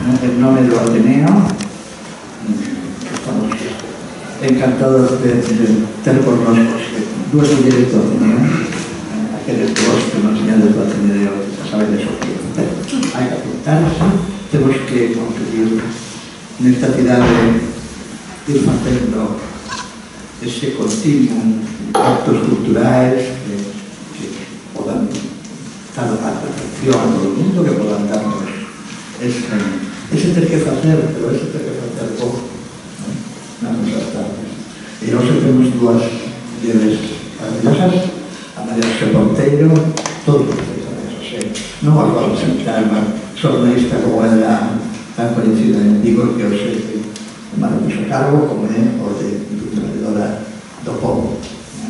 en nome do Ateneo, estamos encantados de ter por nos dúas mulleres do Ateneo, aqueles dúas que nos señales do Ateneo, xa sabedes o que hai que apuntarse, temos que conseguir nesta cidade ir facendo ese continuo actos culturais que podan dar a perfección a todo o mundo, que podan darnos ese ter que facer, pero ese ter que facer pouco nas nosas tardes. E hoxe temos dúas mulleres maravillosas, a María José Ponteiro, todos os que María José, non as vamos a sentar, mas xornalista como ela tan coñecida en Vigo, que hoxe é un maravilloso cargo, como é o de traidora do povo,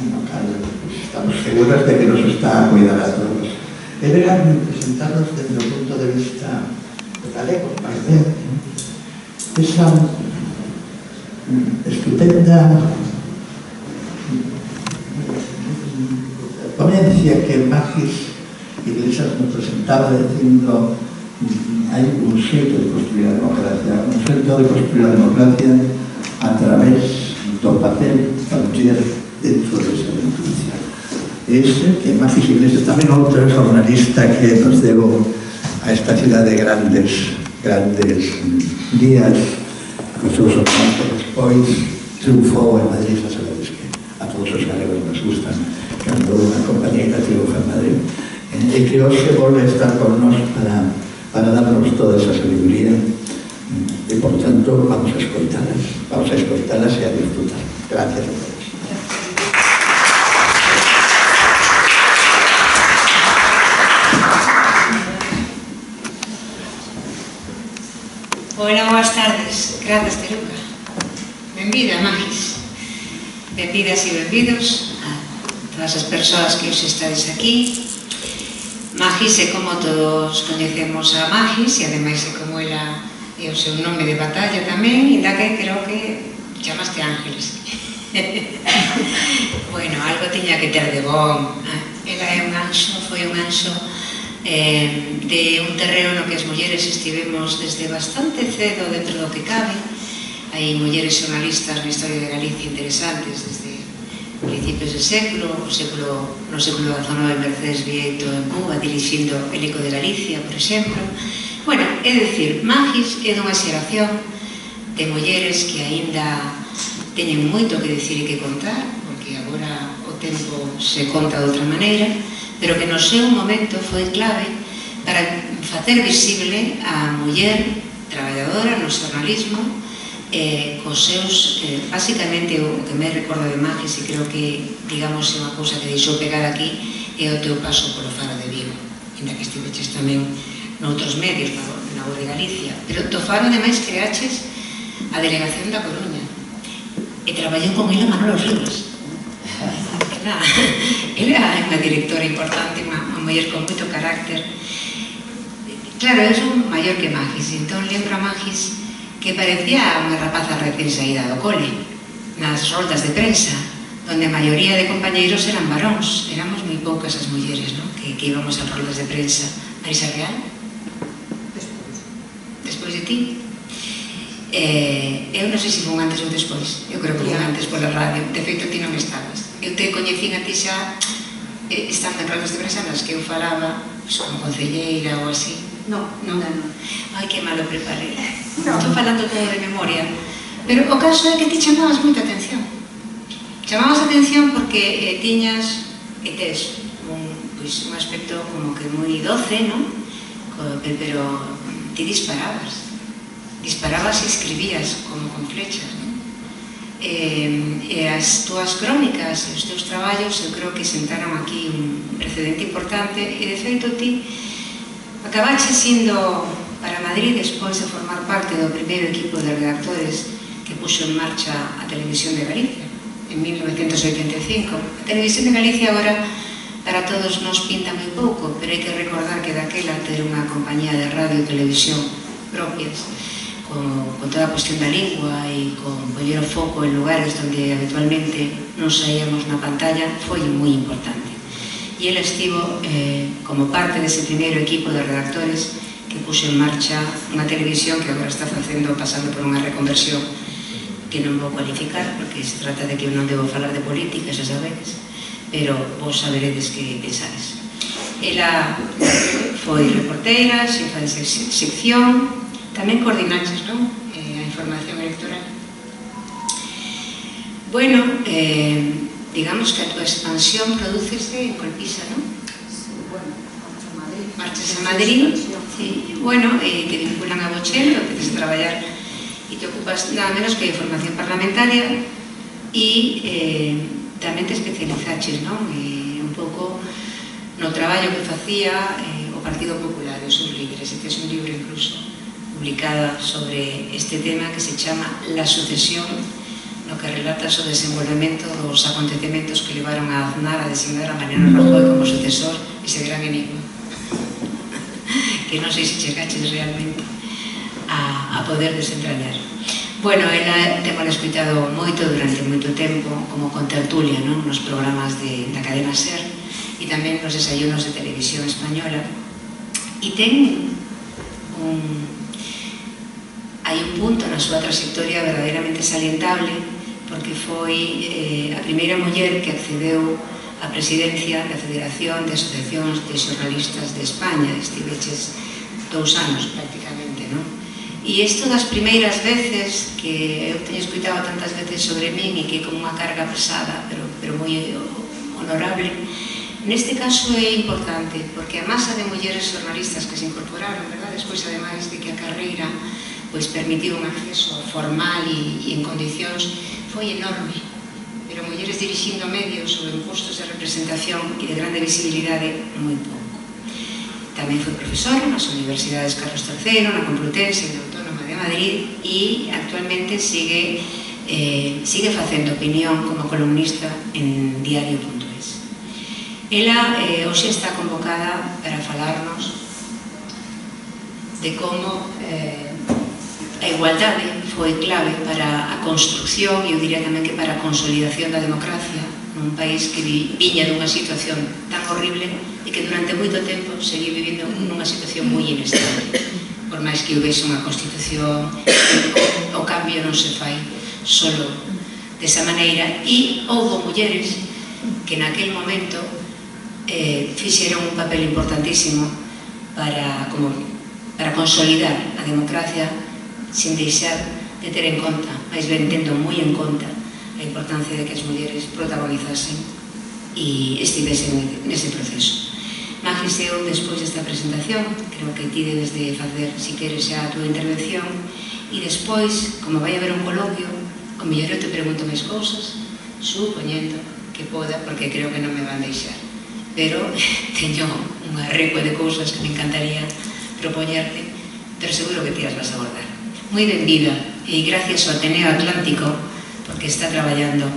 no cal estamos seguras de que nos está a cuidar a todos. E verán presentarnos desde o punto de vista galego, máis ben, esa estupenda ponencia que Magis Iglesias nos presentaba dicindo hai un xeito de construir a democracia, un xeito de construir a democracia a través do papel da muller dentro desa democracia. Ese que Magis Iglesias, tamén outro jornalista que nos debo a esta cidade de grandes días, con seus oponentes, despois triunfou en Madrid, xa sabedes que a todos os galegos nos gustan cando unha compañeira triunfa en Madrid, e que hoxe volve a estar con nos para darnos toda esa sabiduría, e por tanto vamos a escoitalas e a disfrutar. Gracias a todos. Hola, boas tardes. Grazas, Teruca. Benvida, Magis. Benvidas e benvidos a todas as persoas que os estades aquí. Magis é como todos coñecemos a Magis, e ademais é como ela é o seu nome de batalla tamén, ainda que creo que chamaste Ángeles. Bueno, algo tiña que ter de bon. Ela é un anxo, foi un anxo de un terreo no que as mulleres estivemos desde bastante cedo dentro do que cabe. Hai mulleres xornalistas na historia de Galicia interesantes desde principios do século, no século XIX, Mercedes Vieito en Cuba dirixindo El Eco de Galicia, por exemplo. Bueno, é dicir, Magis é dunha xeración de mulleres que aínda teñen moito que dicir e que contar, porque agora o tempo se conta de outra maneira, pero que no seu momento foi clave para facer visible a muller traballadora no xornalismo, cos seus, basicamente o que me recordo de Magis, e creo que, digamos, é unha cousa que deixou pegar aquí, é o teu paso polo Faro de Vigo, ainda que estiveches tamén noutros medios, na Voz de Galicia, pero do Faro, ademais, creaches a delegación da Coruña, e traballou con ela Manolo Rivas. Ela é unha directora importante, unha muller con moito carácter. Claro, é un maior que Magis, entón lembro a Magis que parecía unha rapaza recén saída do cole, nas roldas de prensa, onde a maioría de compañeiros eran varóns, éramos moi poucas as mulleres, ¿no?, que íbamos a roldas de prensa. Marisa Real? Despois de ti? Eu non sei se fun antes ou despois, eu creo que fun antes pola radio, de feito ti non estabas. Eu te coñecín a ti xa estando en roldas de prensa nas que eu falaba como concelleira ou así. Non. Ai, que malo preparei. Estou falando todo de memoria. Pero o caso é que ti chamabas moita atención. Chamabas atención porque tiñas e tes un aspecto como que moi doce, non? Pero ti disparabas e escribías como con flechas, non? E as túas crónicas e os teus traballos eu creo que sentaron aquí un precedente importante, e de feito ti acabaxe sindo para Madrid despois de formar parte do primeiro equipo de redactores que puxo en marcha a Televisión de Galicia en 1985. A Televisión de Galicia agora para todos nos pinta moi pouco, pero hai que recordar que daquela ter unha compañía de radio e televisión propias con toda a cuestión da lingua e con poñer o foco en lugares onde habitualmente non saíamos na pantalla foi moi importante. E ela estivo como parte dese primeiro equipo de redactores que que puxo en marcha unha televisión que agora está pasando por unha reconversión que non vou cualificar, porque se trata de que eu non debo falar de política, xa sabedes, pero vos saberedes que pensades. Ela foi reporteira, xefa de sección, tamén coordinaches, non? A información electoral. Bueno, digamos que a túa expansión tradúcese en Colpisa, non? Sí, bueno, marchas a Madrid, sí, bueno, te vinculan a Bochel, empiezas a traballar e te ocupas nada menos que de formación parlamentaria e tamén te especializaches, non? Un pouco no traballo que facía o Partido Popular e os seus líderes, e tes un libro incluso publicada sobre este tema que se chama La sucesión, no que relatas o desenvolvemento dos acontecementos que levaron a Aznar a designar a Mariano Rajoy como sucesor, ese gran enigma que non sei se chegaches realmente a poder desentrañar. Bueno, ela temos escuitado moito durante moito tempo como contertulia, non? Nos programas da cadena SER e tamén nos desayunos de televisión española, e ten hai un punto na súa trayectoria verdadeiramente salientable, porque foi a primeira muller que accedeu á presidencia da Federación de Asociacións de Xornalistas de España. Estiveches 2 anos prácticamente, non? E isto das primeiras veces que eu teño escuitado tantas veces sobre min e que como unha carga pesada, pero moi honorable, neste caso é importante, porque a masa de mulleres xornalistas que se incorporaron, verdad, despois ademais de que a carreira pois permitiu un acceso formal e en condicións, foi enorme, pero mulleres dirixindo medios ou en postos de representación e de grande visibilidade moi pouco. Tamén foi profesora nas universidades Carlos III, na Complutense e na Autónoma de Madrid, e actualmente sigue facendo opinión como columnista en diario.es. Ela hoxe está convocada para falarnos de como a igualdade foi clave para a construcción e eu diría tamén que para a consolidación da democracia nun país que viña dunha situación tan horrible e que durante moito tempo seguía vivindo nunha situación moi inestable. Por máis que houvese unha constitución, o cambio non se fai solo desa maneira, e houve mulleres que naquel momento fixeron un papel importantísimo para consolidar a democracia sin deixar de ter en conta, máis ben tendo moi en conta a importancia de que as mulleres protagonizasen e estivesen nese proceso. Magis, eu, despois desta presentación, creo que ti debes de facer, si queres, xa a túa intervención, e despois, como vai haber un coloquio, o mellor eu te pregunto máis cousas, supoñendo que poda, porque creo que non me van deixar. Pero teño unha recua de cousas que me encantaría propoñerte, pero seguro que ti as vas a abordar. Moi benvida, e gracias ao Ateneo Atlántico, porque está traballando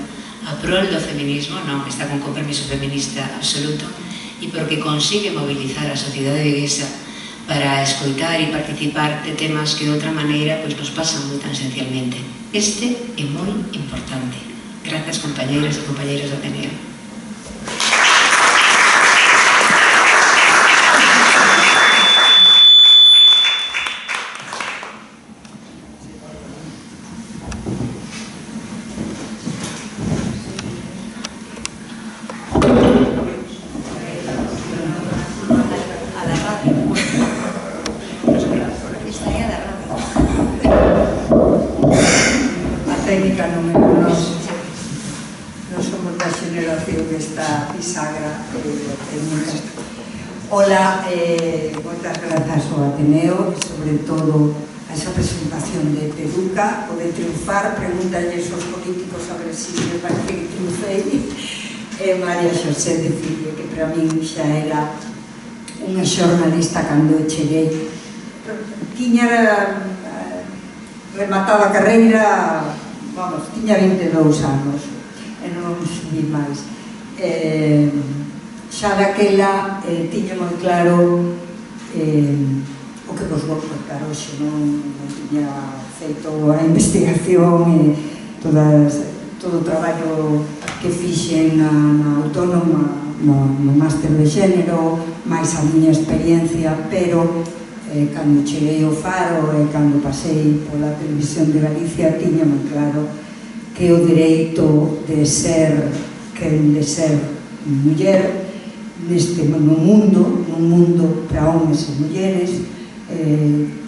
a prol do feminismo, non, está con compromiso feminista absoluto, e porque consigue mobilizar a sociedade viguesa para escoitar e participar de temas que de outra maneira nos pasan moi tan esencialmente. Este é moi importante. Grazas, compañeras e compañeros do Ateneo. Ola, moitas grazas ao Ateneo, sobre todo a esa presentación de Teduca, o de triunfar, pregúntalles aos políticos a ver se me parece que triunfei, María Xosé de Filio, que para min xa era unha xornalista cando cheguei. Tiña rematada a carreira, vamos, tiña 22 anos, e non subí máis. Xa daquela tiña moi claro o que vos vou contar hoxe, non tiña feito a investigación e todo o traballo que fixen na Autónoma, no máster de xénero, máis a miña experiencia, pero cando cheguei ao Faro e cando pasei pola televisión de Galicia tiña moi claro que o dereito de ser quen de ser muller nun mundo para homes e mulleres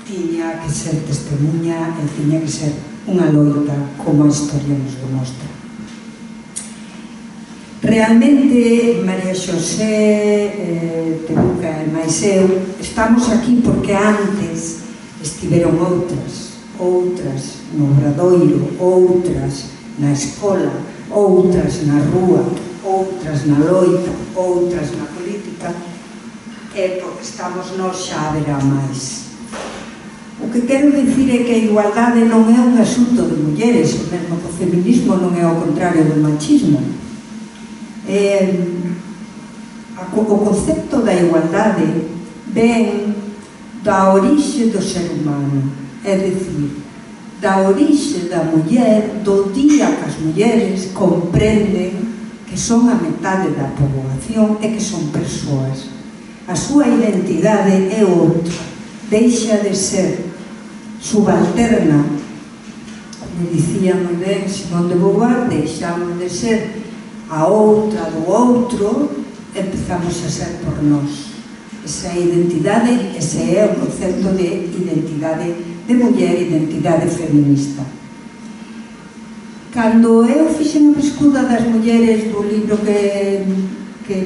tiña que ser testemunha e tiña que ser unha loita como a historia nos demostra. Realmente, María Xosé, Tebuca e máis eu, estamos aquí porque antes estiveron outras no Obradoiro, outras na escola, outras na rúa, outras na loita, outras na política, e porque estamos nós xa haberá máis. O que quero dicir é que a igualdade non é un asunto de mulleres, o mesmo que o feminismo non é o contrario do machismo. O concepto da igualdade ven da orixe do ser humano, é dicir, da orixe da muller, do día que as mulleres comprenden que son a metade da poboación e que son persoas. A súa identidade é outra, deixa de ser subalterna, me dicía moi ben Simón de Beauvoir, deixamos de ser a outra do outro, empezamos a ser por nós. Esa identidade, ese é o concepto de identidade de muller, identidade feminista. Cando eu fixen a pescuda das mulleres do libro que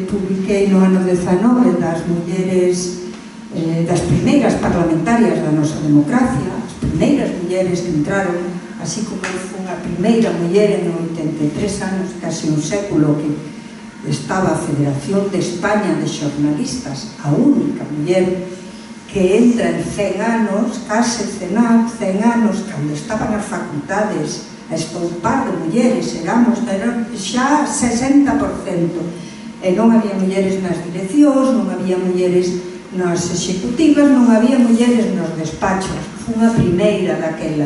publiquei no ano 19, das mulleres, das primeiras parlamentarias da nosa democracia, as primeiras mulleres que entraron, así como foi a primeira muller en 83 anos, casi un século, que estaba a Federación de España de Xornalistas, a única muller que entra en 100 anos, case 100 anos, cando estaban as facultades a estoupar de mulleres, eran xa 60%, e non había mulleres nas direccións, non había mulleres nas executivas, non había mulleres nos despachos. Foi unha primeira daquela.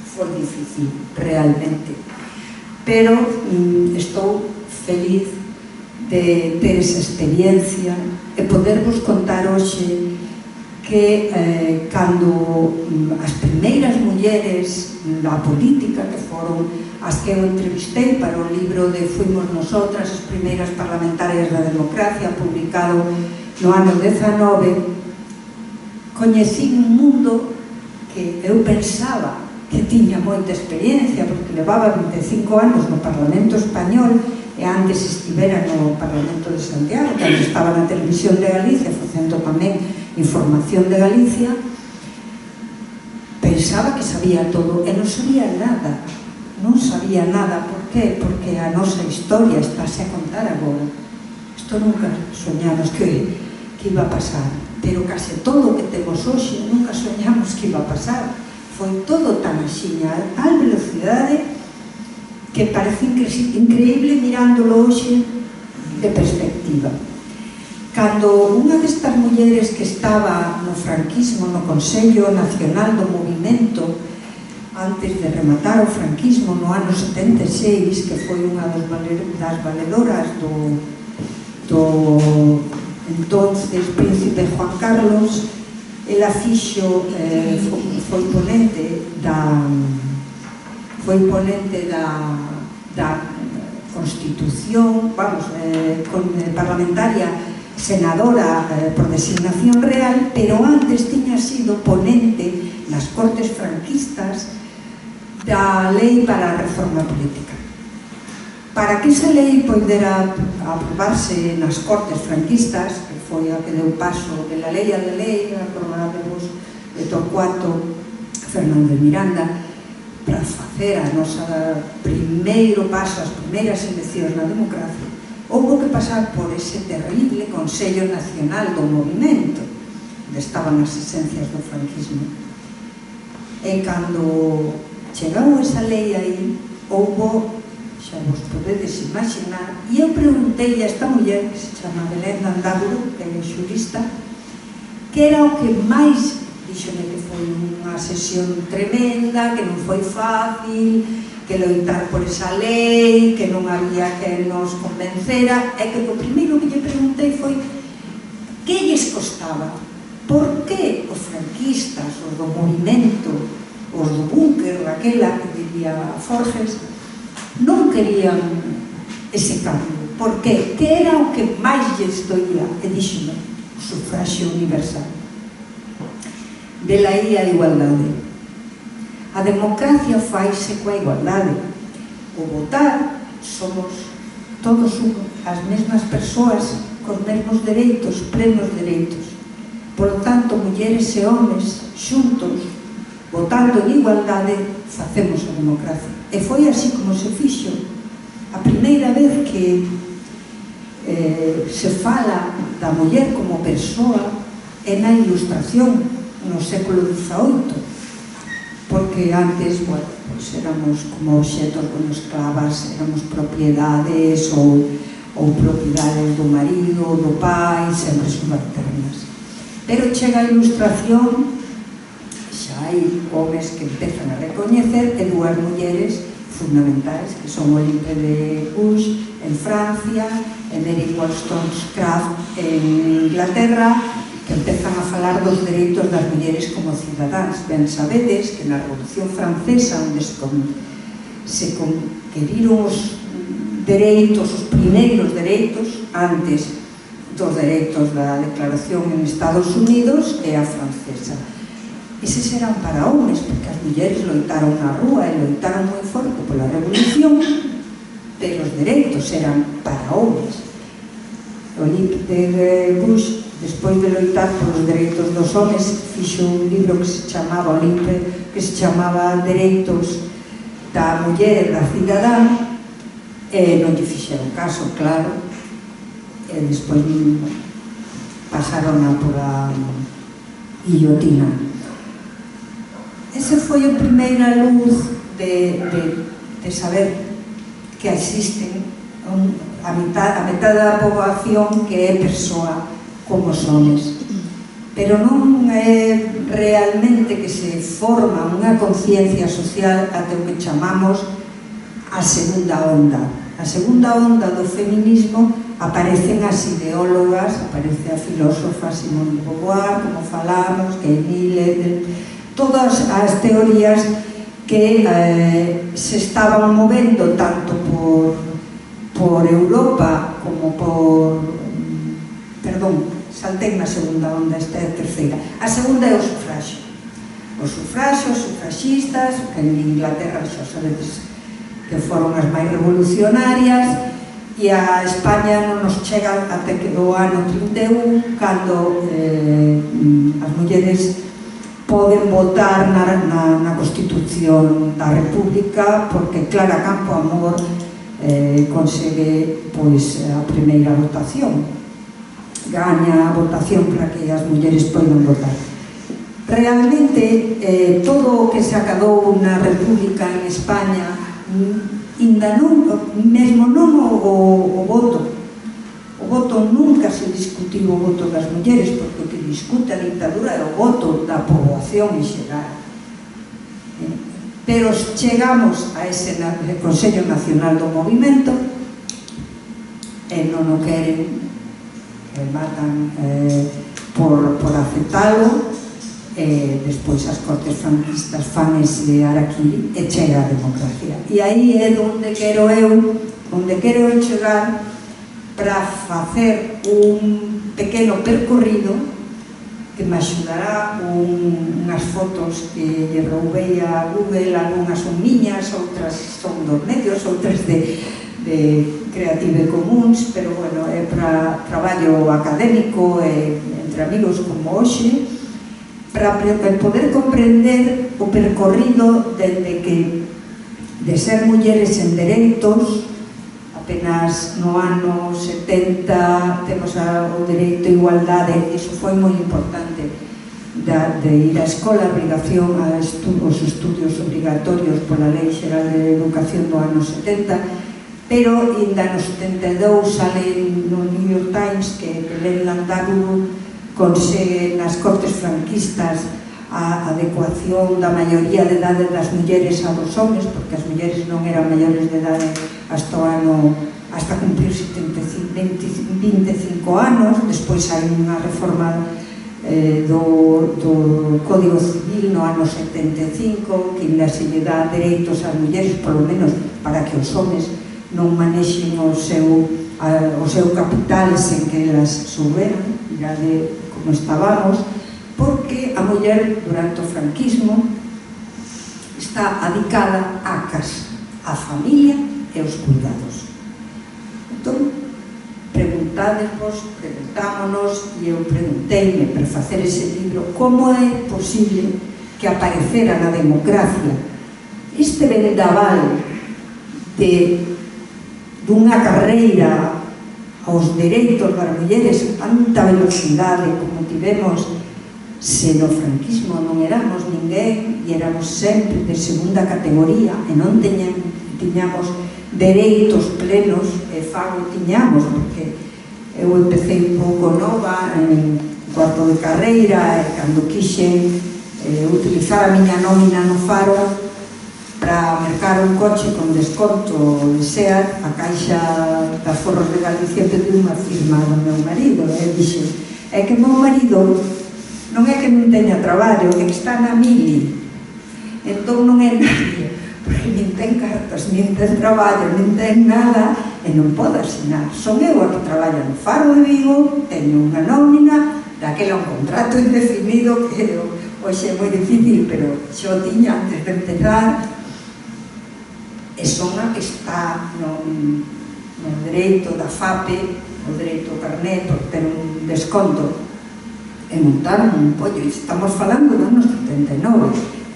Foi difícil, realmente. Pero estou feliz de ter esa experiencia e podervos contar hoxe que cando as primeiras mulleres da política, que foron as que eu entrevistei para o libro de Fuimos Nosotras, as primeiras parlamentarias da democracia, publicado no ano 19, coñecí un mundo que eu pensaba que tiña moita experiencia, porque levaba 25 anos no Parlamento Español e antes estivera no Parlamento de Santiago, cando estaba na Televisión de Galicia, facendo tamén información de Galicia. Pensaba que sabía todo e non sabía nada. Non sabía nada. Por qué? Porque a nosa historia estáse a contar agora. Isto nunca soñamos que iba a pasar, pero case todo o que temos hoxe nunca soñamos que iba a pasar. Foi todo tan axiña, a tal velocidade que parece increíble mirándolo hoxe de perspectiva. Cando unha destas mulleres que estaba no franquismo, no Consello Nacional do Movimento, antes de rematar o franquismo no ano 76, que foi unha das valedoras do entonces príncipe Juan Carlos, ela fixo, foi ponente da Constitución, parlamentaria, senadora por designación real, pero antes tiña sido ponente nas Cortes franquistas da Lei para a Reforma Política. Para que esa lei poidera aprobarse nas Cortes franquistas, que foi a que deu paso de la lei a la lei, acordadevos de Torcuato Fernández Miranda, para facer a nosa primeiro paso, as primeiras eleccións na democracia, houve que pasar por ese terrible Consello Nacional do Movimento, onde estaban as esencias do franquismo. E cando chegou esa lei aí, houve, xa vos podedes imaginar, e eu preguntei a esta muller, que se chama Belén Landaburu, que é xurista, que era o que máis, díxome que foi unha sesión tremenda, que non foi fácil, que loitar por esa lei, que non había que nos convencera, e que o primeiro que lle preguntei foi que lles costaba, por que os anarquistas, os do movimento, os do búnker, aquela que diría Forges, non querían ese cambio. Por que? Que era o que máis lles doía, e díxome, o sufragio universal. De la aí a igualdade. A democracia faise coa igualdade. O votar somos todos as mesmas persoas cos mesmos dereitos, plenos dereitos. Por lo tanto, mulleres e homes xuntos, votando en igualdade, facemos a democracia. E foi así como se fixo. A primeira vez que se fala da muller como persoa é na Ilustración, no século XVIII, porque antes, bueno, pues éramos como obxetos, bueno, esclavas, éramos propiedades ou propiedades do marido, do pai, sempre subalternas. Pero chega a Ilustración, xa hai homes que empezan a recoñecer e dúas mulleres fundamentais, que son Olympe de Gouges en Francia e Mary Wollstonecraft en Inglaterra, que empezan a falar dos dereitos das mulleres como cidadáns. Ben sabedes que na Revolución Francesa, onde se conqueriron os dereitos, os primeiros dereitos, antes dos dereitos da Declaración en Estados Unidos, é a francesa. Eses eran para homes, porque as mulleres loitaron na rúa e loitaron moi forte pola Revolución, pero os dereitos eran para homes. Olympe de Gouges, despois de loitar polos dereitos dos homes, fixo un libro que se chamaba Olympe, que se chamaba Dereitos da muller e da cidadá, e non lle fixeron caso, claro, e despois pasaron a pola guillotina. Ese foi a primeira luz de saber que existen a metade da poboación que é persoa como os homes, pero non é realmente que se forma unha conciencia social até o que chamamos a segunda onda. A segunda onda do feminismo aparecen as ideólogas, aparece a filósofa Simone de Beauvoir, como falamos, que Miller, todas as teorías que se estaban movendo tanto por Europa como por... Perdón, saltei na segunda onda, esta é a terceira. A segunda é o sufragio. Os sufragios, os sufragistas, que en Inglaterra xa sabedes que foron as máis revolucionarias, e a España non nos chega até que do ano 31, cando as mulleres poden votar na Constitución da República, porque Clara Campoamor consegue a primeira votación, gaña a votación para que as mulleres poidan votar. Realmente, todo o que se acadou na República en España, ainda non, mesmo non o voto. O voto nunca se discutiu o voto das mulleres, porque o que discute a dictadura é o voto da poboación en xeral. Pero chegamos a ese Consello Nacional do Movimento e non o queren, matan por aceptalo, e despois as cortes franquistas fan ese araquiri e chega a democracia. E aí é onde quero eu chegar para facer un pequeno percorrido que me axudará unhas fotos que lle roubei a Google, algunhas son miñas, outras son dos medios, outras de Creative Commons, pero bueno, é para traballo académico e entre amigos como hoxe, para poder comprender o percorrido dende que de ser mulleres en dereitos, apenas no ano 70 temos o dereito a igualdade, iso foi moi importante, de ir á escola, a obrigación aos estudios obrigatorios pola Lei Xeral de Educación do ano 70, pero ainda no 72 sale no New York Times que Belén Landaburu consegue nas cortes franquistas a adecuación da maioría de idade das mulleres a dos homens, porque as mulleres non eran maiores de idade hasta cumplir 25 anos. Despois hai unha reforma do Código Civil no ano 75, que ainda se lle dá dereitos ás mulleres, polo menos para que os homes non manexen o seu capital sen que elas souberan, mirade como estábamos, porque a muller durante o franquismo está adicada á casa, á familia e aos cuidados. Entón, preguntámonos, e eu pregunteime para facer ese libro, como é posible que aparecera na democracia este vendaval dunha carreira aos dereitos das mulleres a tanta velocidade como tivemos, se no franquismo non éramos ninguén e éramos sempre de segunda categoría e non tiñamos dereitos plenos, e fago tiñamos, porque eu empecé un pouco nova en cuarto de carreira, e cando quixen utilizar a miña nómina no Faro para mercar un coche con desconto de SEAT, a Caixa das Forros de Galicia pediu unha firma do meu marido, e dixen, é que o meu marido non é que non teña traballo, é que está na mili, entón non é nadie, porque nin ten cartas, nin ten traballo, nin ten nada, e non pode asinar. Son eu a que traballa no Faro de Vigo, teño unha nómina, daquela un contrato indefinido, que hoxe é moi difícil, pero xo tiña antes de empezar, e son a que está no dereito da FAPE, o dereito ao carné, por ter un desconto, e montaron un pollo. Estamos falando do ano 79.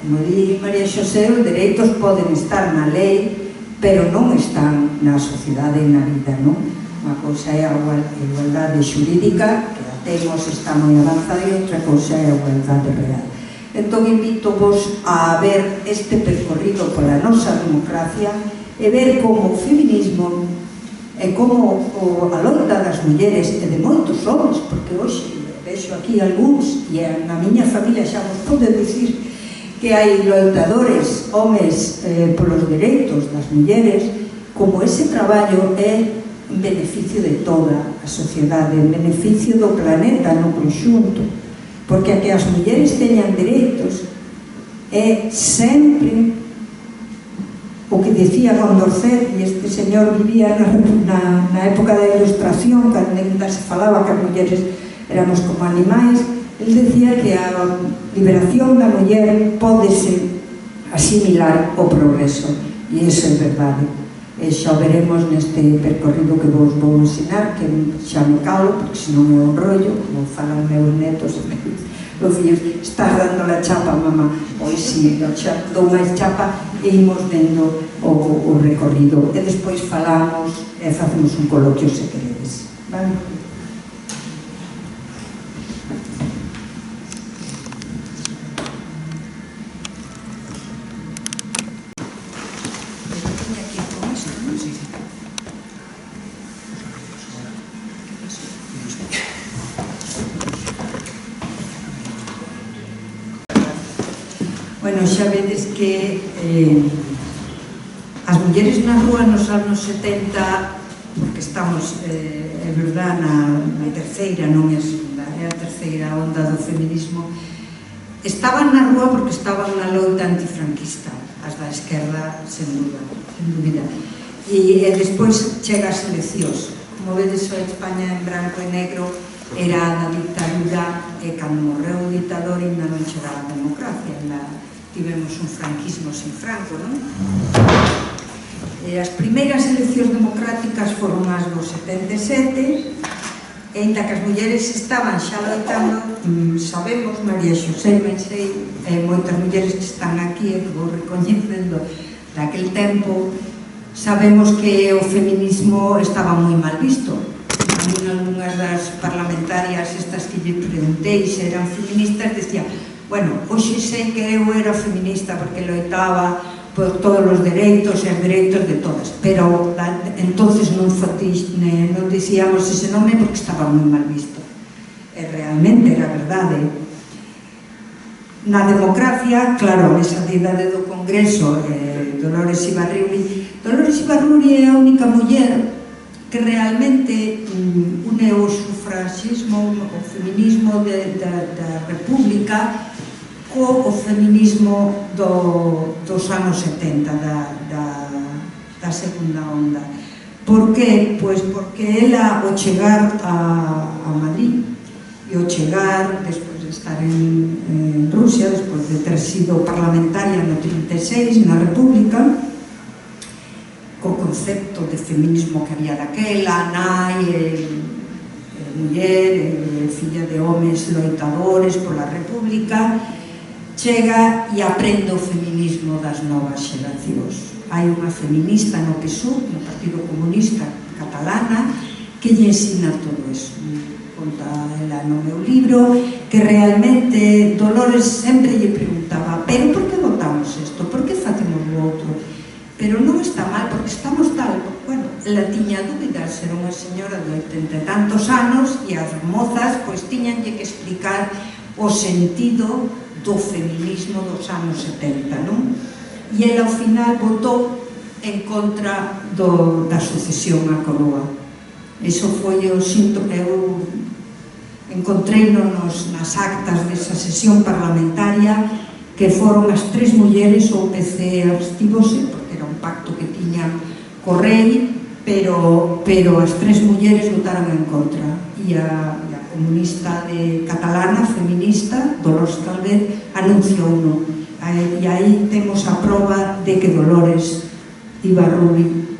Como di María Xosé, os dereitos poden estar na lei, pero non están na sociedade e na vida, non? Unha cousa é a igualdade xurídica, que a temos, está moi avanzada, e outra cousa é a igualdade real. Entón, invito-vos a ver este percorrido pola nosa democracia e ver como o feminismo e como a loita das mulleres e de moitos homens, porque hoxe vexo aquí algúns, e na miña familia xa vos podo dicir que hai loitadores, homes, polos dereitos das mulleres, como ese traballo é en beneficio de toda a sociedade, en beneficio do planeta no conxunto, porque a que as mulleres teñan dereitos é sempre o que dicía Condorcet, e este señor vivía na época da Ilustración, cando ainda se falaba que as mulleres éramos como animais. El decía que a liberación da muller pódese asimilar o progreso, e iso é verdade. E xa veremos neste percorrido que vos vou ensinar, que xa me calo, porque senón é un rollo, como falan meus netos, os fillos, estás dando la chapa, mamá, pois si, dou máis chapa, e imos vendo o recorrido, e despois falamos e facemos un coloquio se queredes, vale? Bueno, xa vedes que as mulleres na rúa nos anos 70, porque estamos, é verdad, na terceira, non é a segunda, é a terceira onda do feminismo, estaban na rúa porque estaban na loita antifranquista, as da esquerda, sen dúbida. E despois chega as eleccións. Como vedes, a España en branco e negro era da dictadura, e cando morreu o dictador ainda non chegaba a democracia, tivemos un franquismo sin Franco, non? As primeiras eleccións democráticas foron as do 77, e ainda que as mulleres estaban xa loitando, sabemos, María Xosé, moitas mulleres que están aquí e que vou recoñecendo daquel tempo, sabemos que o feminismo estaba moi mal visto. A mí, algunhas das parlamentarias estas que lle preguntei se eran feministas, decía, bueno, hoxe sei que eu era feminista porque loitaba por todos os dereitos e os dereitos de todas, pero entonces non dicíamos ese nome porque estaba moi mal visto. E realmente era verdade. Na democracia, claro, a mesa de idade do Congreso, Dolores Ibarruri é a única muller que realmente une o sufragismo, o feminismo da República co feminismo dos anos 70, da segunda onda. Por que? Pois porque ela, ao chegar a Madrid e ao chegar, despois de estar en Rusia, despois de ter sido parlamentaria no 36 na República, co concepto de feminismo que había daquela, nai, muller, filla de homes loitadores pola República, chega e aprende o feminismo das novas xeracións. Hai unha feminista no PSUV, no Partido Comunista Catalana, que lle ensina todo eso. Conta ela no meu libro que realmente Dolores sempre lle preguntaba: pero por que votamos isto? Por que facemos o outro? Pero non está mal, porque estamos tal. Bueno, ela tiña dúbidas, era unha señora de 80 e tantos anos e as mozas pois tiñanlle que explicar o sentido do feminismo dos anos 70, non? E ela ao final votou en contra da sucesión á coroa. Iso foi o síntoma. Eu encontreino-nos nas actas desa sesión parlamentaria que foron as 3 mulleres, o PC abstívose porque era un pacto que tiña co rei, pero as 3 mulleres votaron en contra, e a comunista catalana, feminista, Dolores Calvet, anunciou non. E aí temos a proba de que Dolores Ibarruri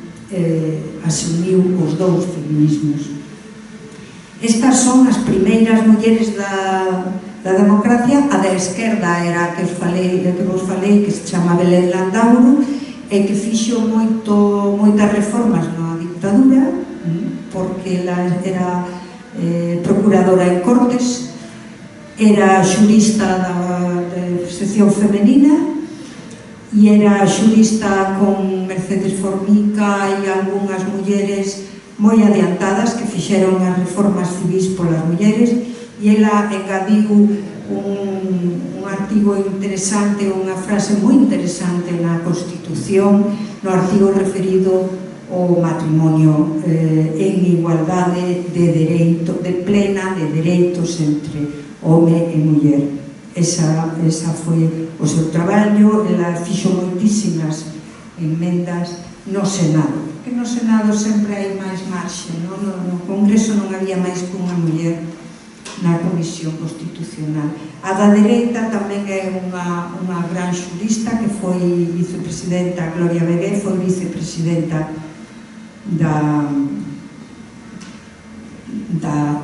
asumiu os dous feminismos. Estas son as primeiras mulleres da democracia. A da esquerda era a que vos falei, que se chama Belén Landauro, e que fixo moitas reformas na dictadura, porque ela era procuradora en Cortes, era xurista da sección femenina e era xurista con Mercedes Formica e algunhas mulleres moi adiantadas que fixeron as reformas civis polas mulleres, e ela engadiu un artigo interesante, unha frase moi interesante na Constitución, no artigo referido o matrimonio en igualdade de dereito, de plena de dereitos entre home e muller. Esa foi o seu traballo. Ela fixo moitísimas enmendas no Senado, que no Senado sempre hai máis marxe, no Congreso non había máis que unha muller na Comisión Constitucional. A da dereita tamén é unha gran xurista que foi vicepresidenta, Gloria Begué, foi vicepresidenta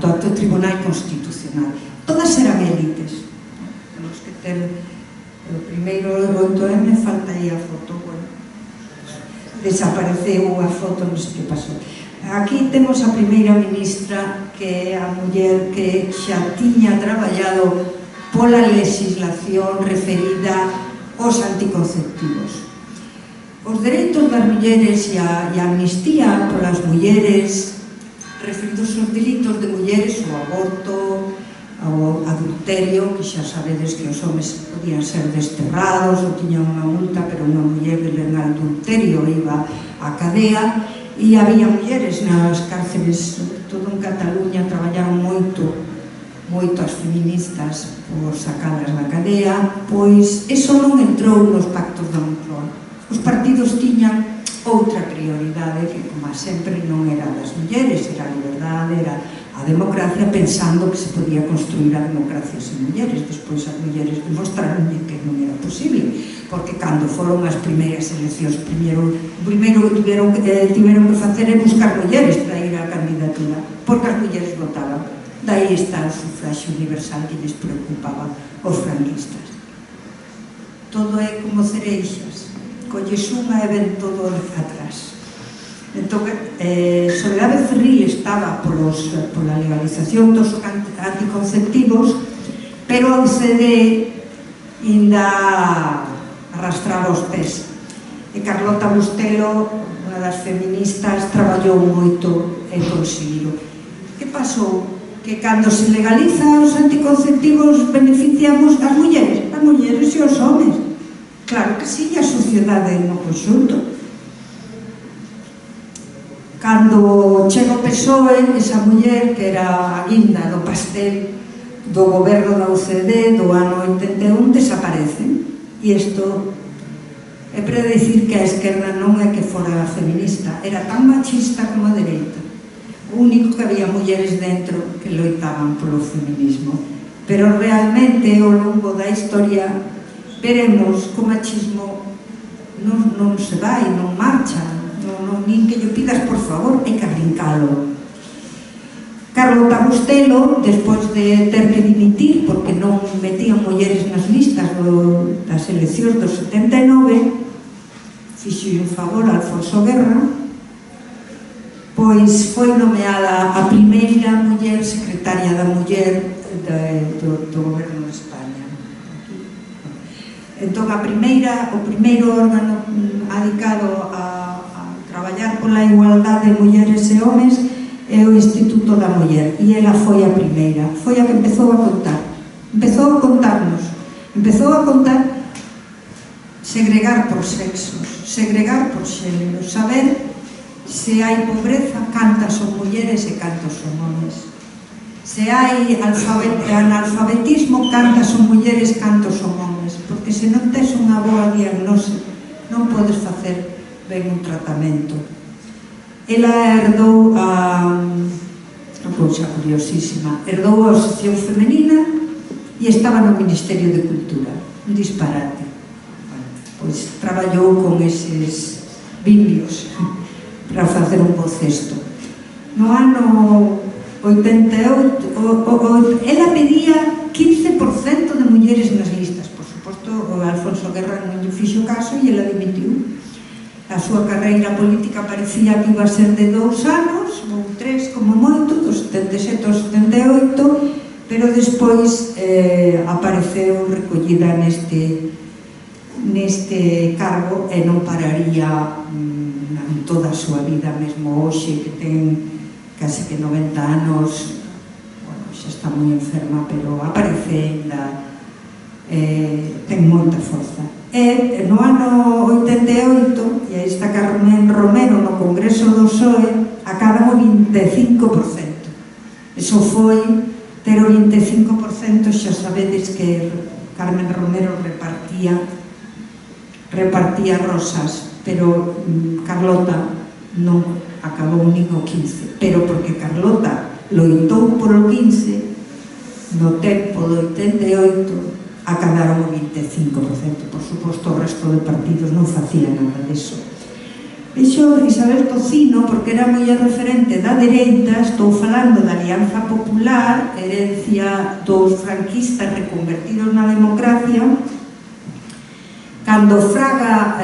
do Tribunal Constitucional. Todas eran élites. Temos que ter o primeiro 8M, falta aí a foto, bueno, desapareceu a foto, non sei que pasou. Aquí temos a primeira ministra, que é a muller que xa tiña traballado pola legislación referida aos anticonceptivos. Os dereitos das mulleres e a amnistía polas mulleres, referidos aos delitos de mulleres, o aborto, o adulterio, que xa sabedes que os homes podían ser desterrados ou tiñan unha multa, pero unha muller de adulterio iba á cadea, e había mulleres nas cárceles, sobre todo en Cataluña, traballaron moito as feministas por sacalas da cadea. Pois iso non entrou nos pactos da Moncloa. Os partidos tiñan outra prioridade, que como sempre non era das mulleres, era a liberdade, era a democracia, pensando que se podía construir a democracia sen mulleres. Despois as mulleres demostraron que non era posible, porque cando foron as primeiras eleccións, primeiro que tiveron que facer é buscar mulleres para ir á candidatura, porque as mulleres votaban. Daí está o sufragio universal que lles preocupaba aos franquistas. Todo é como cereixas, colles unha e ven todo atrás. Entón, Soledade Cerril estaba pola legalización dos anticonceptivos, pero a UCD ainda arrastraba os pés. E Carlota Bustelo, unha das feministas, traballou moito en conseguilo. Que pasou? Que cando se legalizan os anticonceptivos beneficiamos as mulleres e os homes. Claro que sí, a sociedade no conxunto. Cando chega o PSOE, esa muller que era a guinda do pastel do goberno da UCD do ano 81 desaparece. E isto é para decir que a esquerda non é que fora feminista, era tan machista como a dereita. O único que había mulleres dentro que loitaban polo feminismo. Pero realmente, ao longo da historia, veremos que o machismo non se vai, non marcha, nin que lle pidas por favor, hai que brincalo. Carlota Bustelo, despois de ter que dimitir porque non metían mulleres nas listas das eleccións do 79, fixo un favor a Alfonso Guerra, pois foi nomeada a primeira muller secretaria da muller do goberno de España. Entón, o primeiro órgano adicado a traballar pola igualdade de mulleres e homes é o Instituto da Muller, e ela foi a primeira, foi a que empezou a contar, empezou a contarnos, empezou a contar segregar por sexos, segregar por xénero, saber se hai pobreza, cantas son mulleres e cantos son homes, se hai analfabetismo, cantas son mulleres, cantos son homes, porque se non tes unha boa diagnose non podes facer ben un tratamento. Ela herdou unha cousa curiosísima, herdou a Asociación Femenina e estaba no Ministerio de Cultura, un disparate. Pois traballou con eses biblios para facer un bo cesto. No ano 88, ela pedía 15% de mulleres nas listas. Por suposto, o Alfonso Guerra non lle fixo caso e ela dimitiu. A súa carreira política parecía que iba a ser de 2 anos, ou 3 como moito, dos 77 aos 78, pero despois apareceu recollida neste cargo e non pararía en toda a súa vida, mesmo hoxe que ten case que 90 anos, bueno, xa está moi enferma, pero aparece ainda, ten moita forza. E no ano 88, e aí está Carmen Romero no Congreso do PSOE, acaban o 25%. Eso foi ter o 25%, xa sabedes que Carmen Romero repartía rosas, pero Carlota non acabou nin o 15%, pero porque Carlota loitou por o 15%, no tempo do 88, acabaron o 25%. Por suposto, o resto de partidos non facían nada disso. Vexo Isabel Tocino, porque era moi referente da dereita, estou falando da Alianza Popular, herencia dos franquistas reconvertidos na democracia. Cando Fraga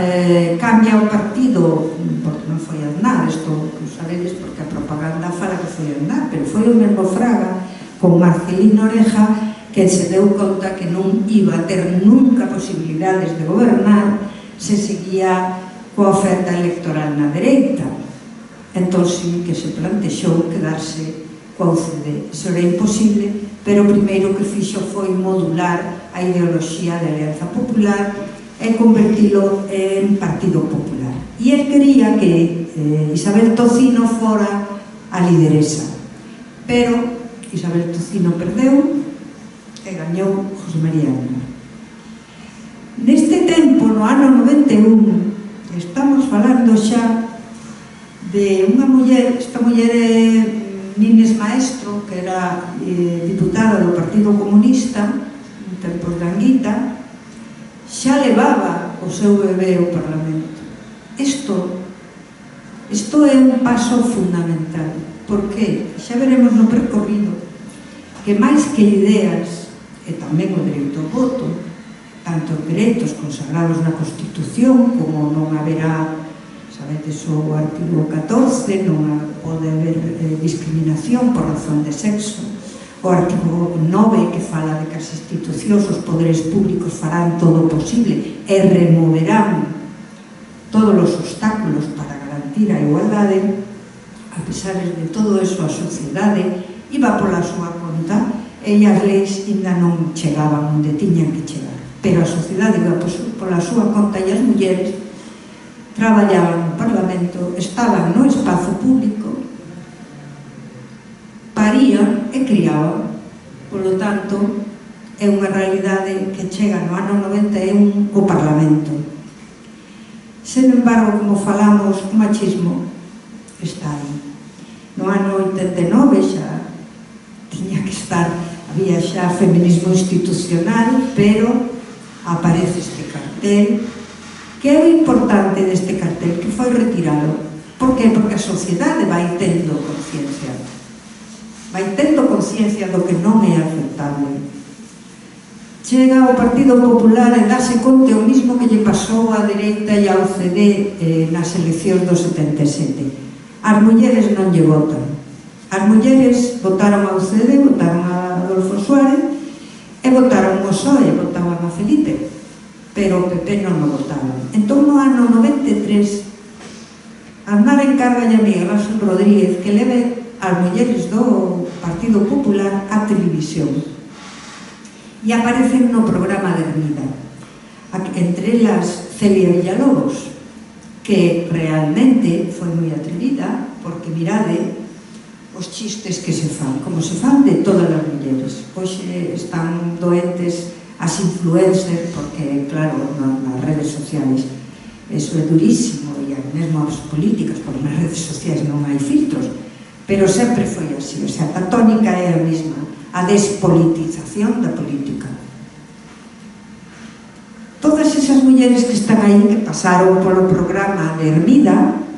cambia o partido, porque non foi Aznar, isto sabedes porque a propaganda fala que foi Aznar, pero foi o mesmo Fraga, con Marcelino Oreja, que se deu conta que non iba a ter nunca posibilidades de gobernar se seguía coa oferta electoral na dereita. Entón, sí que se plantexou quedarse coa UCD. Iso era imposible, pero o primeiro que fixo foi modular a ideoloxía da Alianza Popular e convertilo en Partido Popular. E el quería que Isabel Tocino fora a lideresa, pero Isabel Tocino perdeu e gañou José María Aznar. Neste tempo, no ano 91, estamos falando xa de unha muller, esta muller é Nines Maestro, que era diputada do Partido Comunista en tempos de Anguita, xa levaba o seu bebé ao Parlamento. Isto é un paso fundamental. Por que? Xa veremos no percorrido que máis que ideas e tamén o dereito ao voto, tanto os dereitos consagrados na Constitución, como non haberá, sabedes, o artigo 14, non pode haber discriminación por razón de sexo, o artigo 9 que fala de que as institucións, os poderes públicos farán todo o posible e removerán todos os obstáculos para garantir a igualdade. A pesar de todo eso, a sociedade iba pola súa conta e as leis ainda non chegaban onde tiñan que chegar, pero a sociedade iba pola súa conta e as mulleres traballaban no Parlamento Parlamento estaban no espazo público, parían e criaban. Polo tanto, é unha realidade que chega no ano 91 o Parlamento. Sen embargo, como falamos, o machismo está aí. No ano 89 xa tiña que estar, había xa feminismo institucional, pero aparece este cartel. Que é o importante deste cartel? Que foi retirado. Por que? Porque a sociedade vai tendo conciencia. Vai tendo conciencia do que non é aceptable. Chega o Partido Popular e dáse conta o mismo que lle pasou á dereita e ao CD nas eleccións do 77. As mulleres non lle votan. As mulleres votaron ao CD, votaron a Adolfo Suárez e votaron o PSOE, votaban a Felipe, pero o PP non o votaban. Entón, no ano 93, Aznar encarga a Miguel Ángel Rodríguez que leve as mulleres do Partido Popular á televisión. E aparecen no programa de Hermida. Entre elas, Celia Villalobos, que realmente foi moi atrevida, porque mirade os chistes que se fan, como se fan de todas as mulleres. Hoxe están doentes as influencers, porque, claro, nas redes sociais eso é durísimo, e mesmo as políticas, porque nas redes sociais non hai filtros, pero sempre foi así, o sea, a tónica é a mesma, a despolitización da política. Todas esas mulleres que están aí, que pasaron polo programa de Hermida,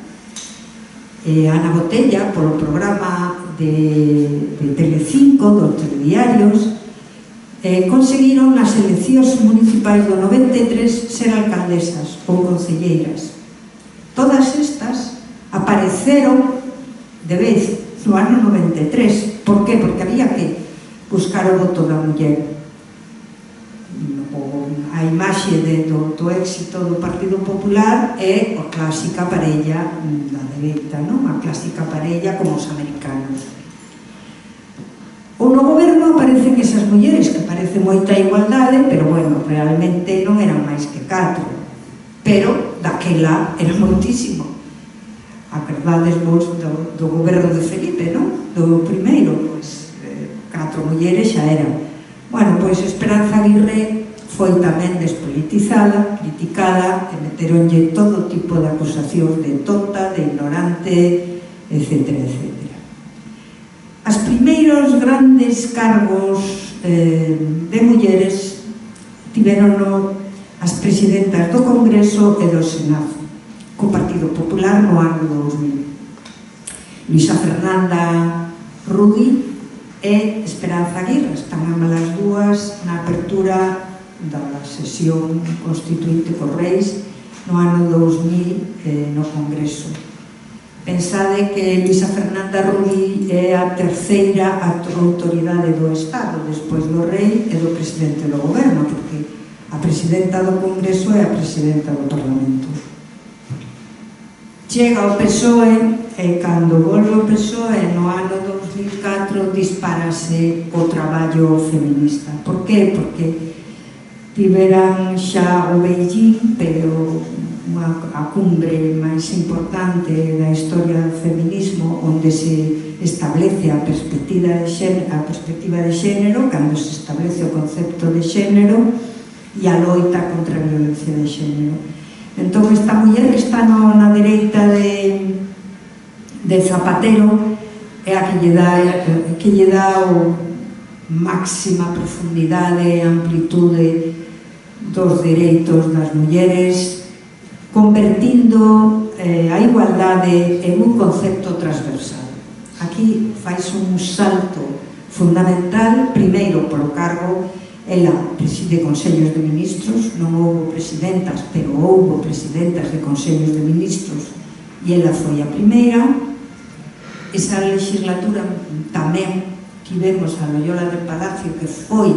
Ana Botella, polo programa de Telecinco, dos telediarios, conseguiron nas eleccións municipais do 93 ser alcaldesas ou concelleiras. Todas estas apareceron de vez no ano 93. Por qué? Porque había que buscar o voto da muller. A imaxe do éxito do Partido Popular é a clásica parella da dereita, non? A clásica parella como os americanos. Ou no goberno aparecen esas mulleres que parece moita igualdade, pero bueno, realmente non eran máis que 4, pero daquela era moitísimo. Acordades vos do goberno de Felipe, non? Do primeiro, pois 4 mulleres xa eran. Bueno, pois Esperanza Aguirre foi tamén despolitizada, criticada, e meteronlle todo tipo de acusacións de tonta, de ignorante, etcétera, etcétera. As primeiros grandes cargos de mulleres tiverono as presidentas do Congreso e do Senado, co Partido Popular no ano 2000. Luisa Fernanda Rudi e Esperanza Aguirre están as dúas na apertura da sesión constituinte por Reis no ano 2000 no Congreso. Pensade que Luisa Fernanda Rudi é a terceira autoridade do Estado despois do Rei e do presidente do Goberno, porque a presidenta do Congreso é a presidenta do Parlamento. Chega o PSOE e cando volve o PSOE no ano 2004 disparase o traballo feminista. Por qué? Porque tiveran xa o Beijing, pero a cumbre máis importante da historia do feminismo, onde se establece a perspectiva de xénero, cando se establece o concepto de xénero e a loita contra a violencia de xénero. Entón, esta muller que está na dereita de Zapatero é a que lle dá o máxima profundidade e amplitude dos dereitos das mulleres, convertindo a igualdade en un concepto transversal. Aquí fais un salto fundamental, primeiro polo cargo, ela preside consellos de ministros, non houbo presidentas, pero houbo presidentas de consellos de ministros, e ela foi a primeira. Esa legislatura tamén tivemos a Loyola del Palacio, que foi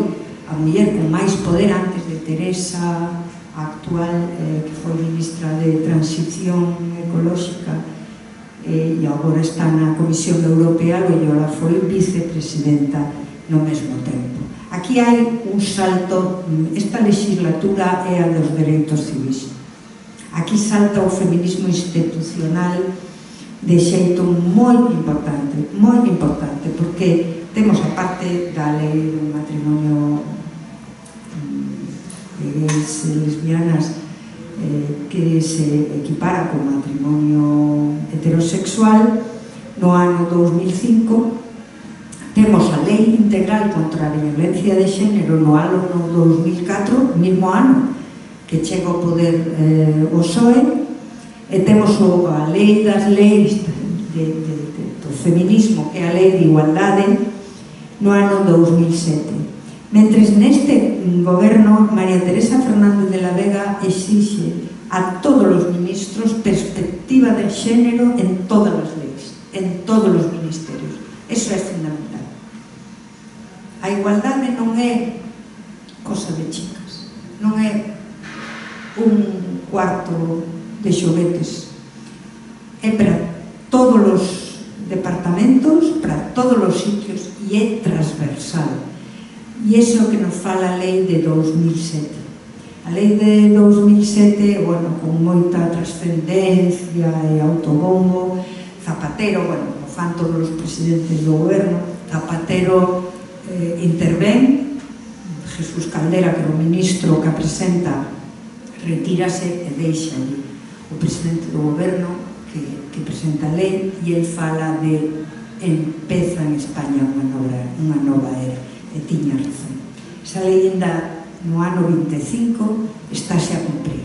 a muller con máis poder antes de Teresa, a actual, que foi ministra de Transición Ecolóxica, e agora está na Comisión Europea. Loyola foi vicepresidenta no mesmo tempo. Aquí hai un salto, esta legislatura é a dos dereitos civis. Aquí salta o feminismo institucional de xeito moi importante, porque temos a parte da lei do matrimonio de gays e lesbianas que se equipara co matrimonio heterosexual no ano 2005. Temos a lei integral contra a violencia de xénero no ano 2004, mismo ano que chega ao poder o PSOE, e temos a lei das leis do feminismo, que é a lei de igualdade, no ano 2007. Mentres neste goberno, María Teresa Fernández de la Vega exixe a todos os ministros perspectiva de xénero en todas as leis, en todos os ministerios. Eso é fundamental. A igualdade non é cosa de chicas, non é un cuarto de xoguetes, é para todos os departamentos, para todos os sitios, e é transversal. E iso é o que nos fala a lei de 2007. A lei de 2007, bueno, con moita trascendencia e autobombo. Zapatero, bueno, como fan todos os presidentes do goberno, Zapatero intervén, Jesús Caldera, que é o ministro que a presenta, retírase e deixa ali o presidente do goberno que presenta a lei, e el fala de empeza en España unha nova era, e tiña razón. Esa lei ainda no ano 25 estáse a cumprir.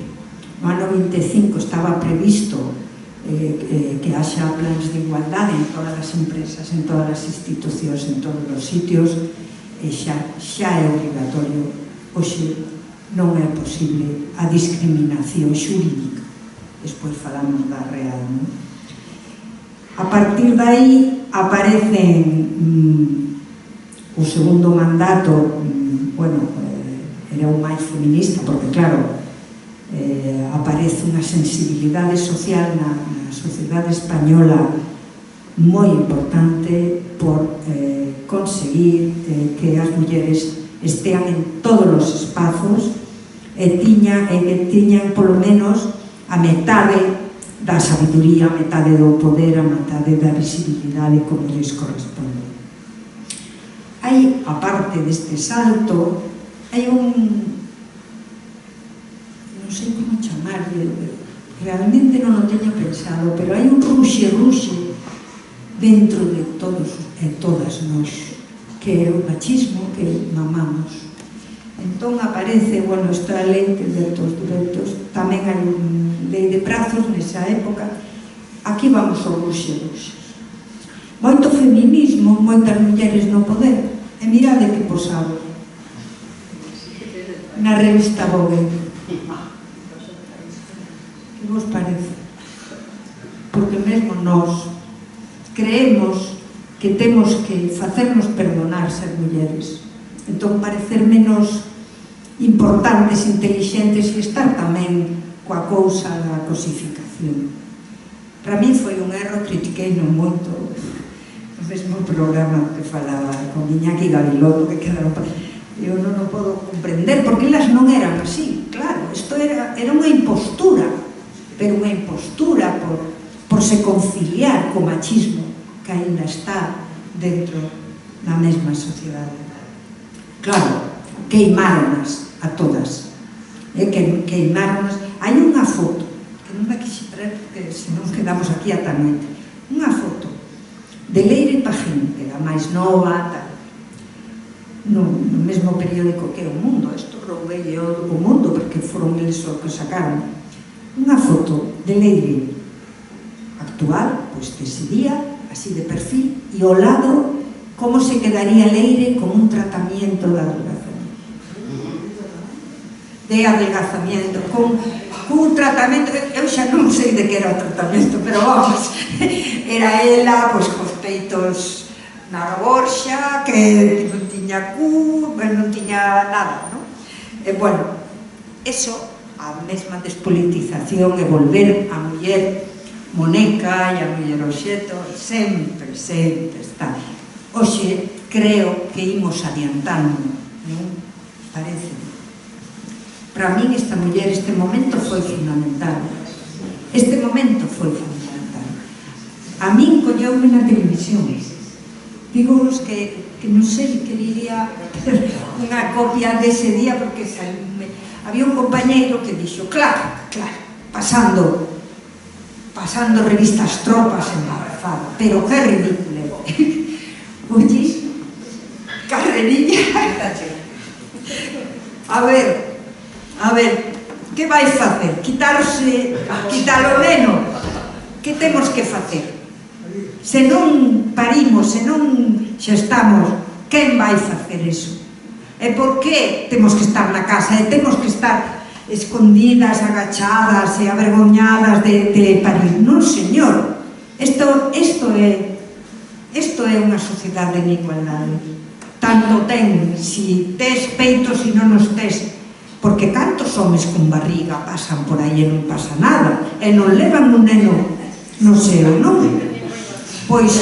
No ano 25 estaba previsto que haxa plans de igualdade en todas as empresas, en todas as institucións, en todos os sitios, e xa é obrigatorio. Hoxe non é posible a discriminación xurídica. Despois falamos da real, non? A partir de aí aparecen o segundo mandato, bueno, era o máis feminista, porque claro, aparece unha sensibilidade social na sociedade española moi importante por conseguir que as mulleres estean en todos os espazos e que tiñan polo menos a metade da sabiduría, a metade do poder, a metade da visibilidade como lles corresponde. Hai, aparte deste salto, hai un... non sei como chamarlle, realmente non o teño pensado, pero hai un ruxe dentro de todos e todas nós, que é o machismo que mamamos. Entón aparece, bueno, esta lei de certos dereitos, tamén hai unha lei de prazos nesa época. Aquí vamos ao ruxe. Moito feminismo, moitas mulleres no poder, e mirade que posado na revista Vogue. Que vos parece? Porque mesmo nós creemos que temos que facernos perdonar ser mulleres. Entón, parecer menos importantes, intelixentes, e estar tamén coa cousa da cosificación. Para mí foi un erro, critiquei non moito no mesmo programa que falaba con Iñaki Gabilondo, que quedaron... Eu non o podo comprender, porque elas non eran así, claro, isto era unha impostura, pero unha impostura por se conciliar co machismo que ainda está dentro da mesma sociedade. Claro, queimáronas a todas, queimáronas. Hai unha foto, que non me quixe traer porque senón quedamos aquí ata a noite, unha foto de Leire Pagín, que era máis nova, tal, no mesmo periódico que O Mundo. Isto roubei o Mundo porque foron eles os que sacaron unha foto de Leire actual, pois dese día, así de perfil, e ao lado como se quedaría Leire con un tratamiento de adelgazamiento, con un tratamento, eu xa non sei de que era o tratamento, pero vamos, era ela, pois, cos peitos na gorxa, que non tiña cu, non tiña nada, non? E, bueno, eso, a mesma despolitización e volver a muller moneca e a muller obxeto, sempre está. Hoxe, creo que imos adiantando, non? Parece. Para min esta muller, este momento foi fundamental. Este momento foi fundamental. A min colleume na televisión. Digo que non sei, quería unha copia dese día, porque había un compañeiro que dixo, claro, pasando revistas Tropas embarazada, pero que ridículo. Oye, carrerilla. A ver, que vais facer? Quitalo neno? Que temos que facer? Se non parimos, se non xestamos, quen vai facer iso? E por que temos que estar na casa? E temos que estar escondidas, agachadas e avergoñadas de parir? Non, señor. Isto é unha sociedade en igualdade. Tanto ten, si tes peito, si non os tes. Porque cantos homes con barriga pasan por aí e non pasa nada, e non levan un neno no seo, non? Pois,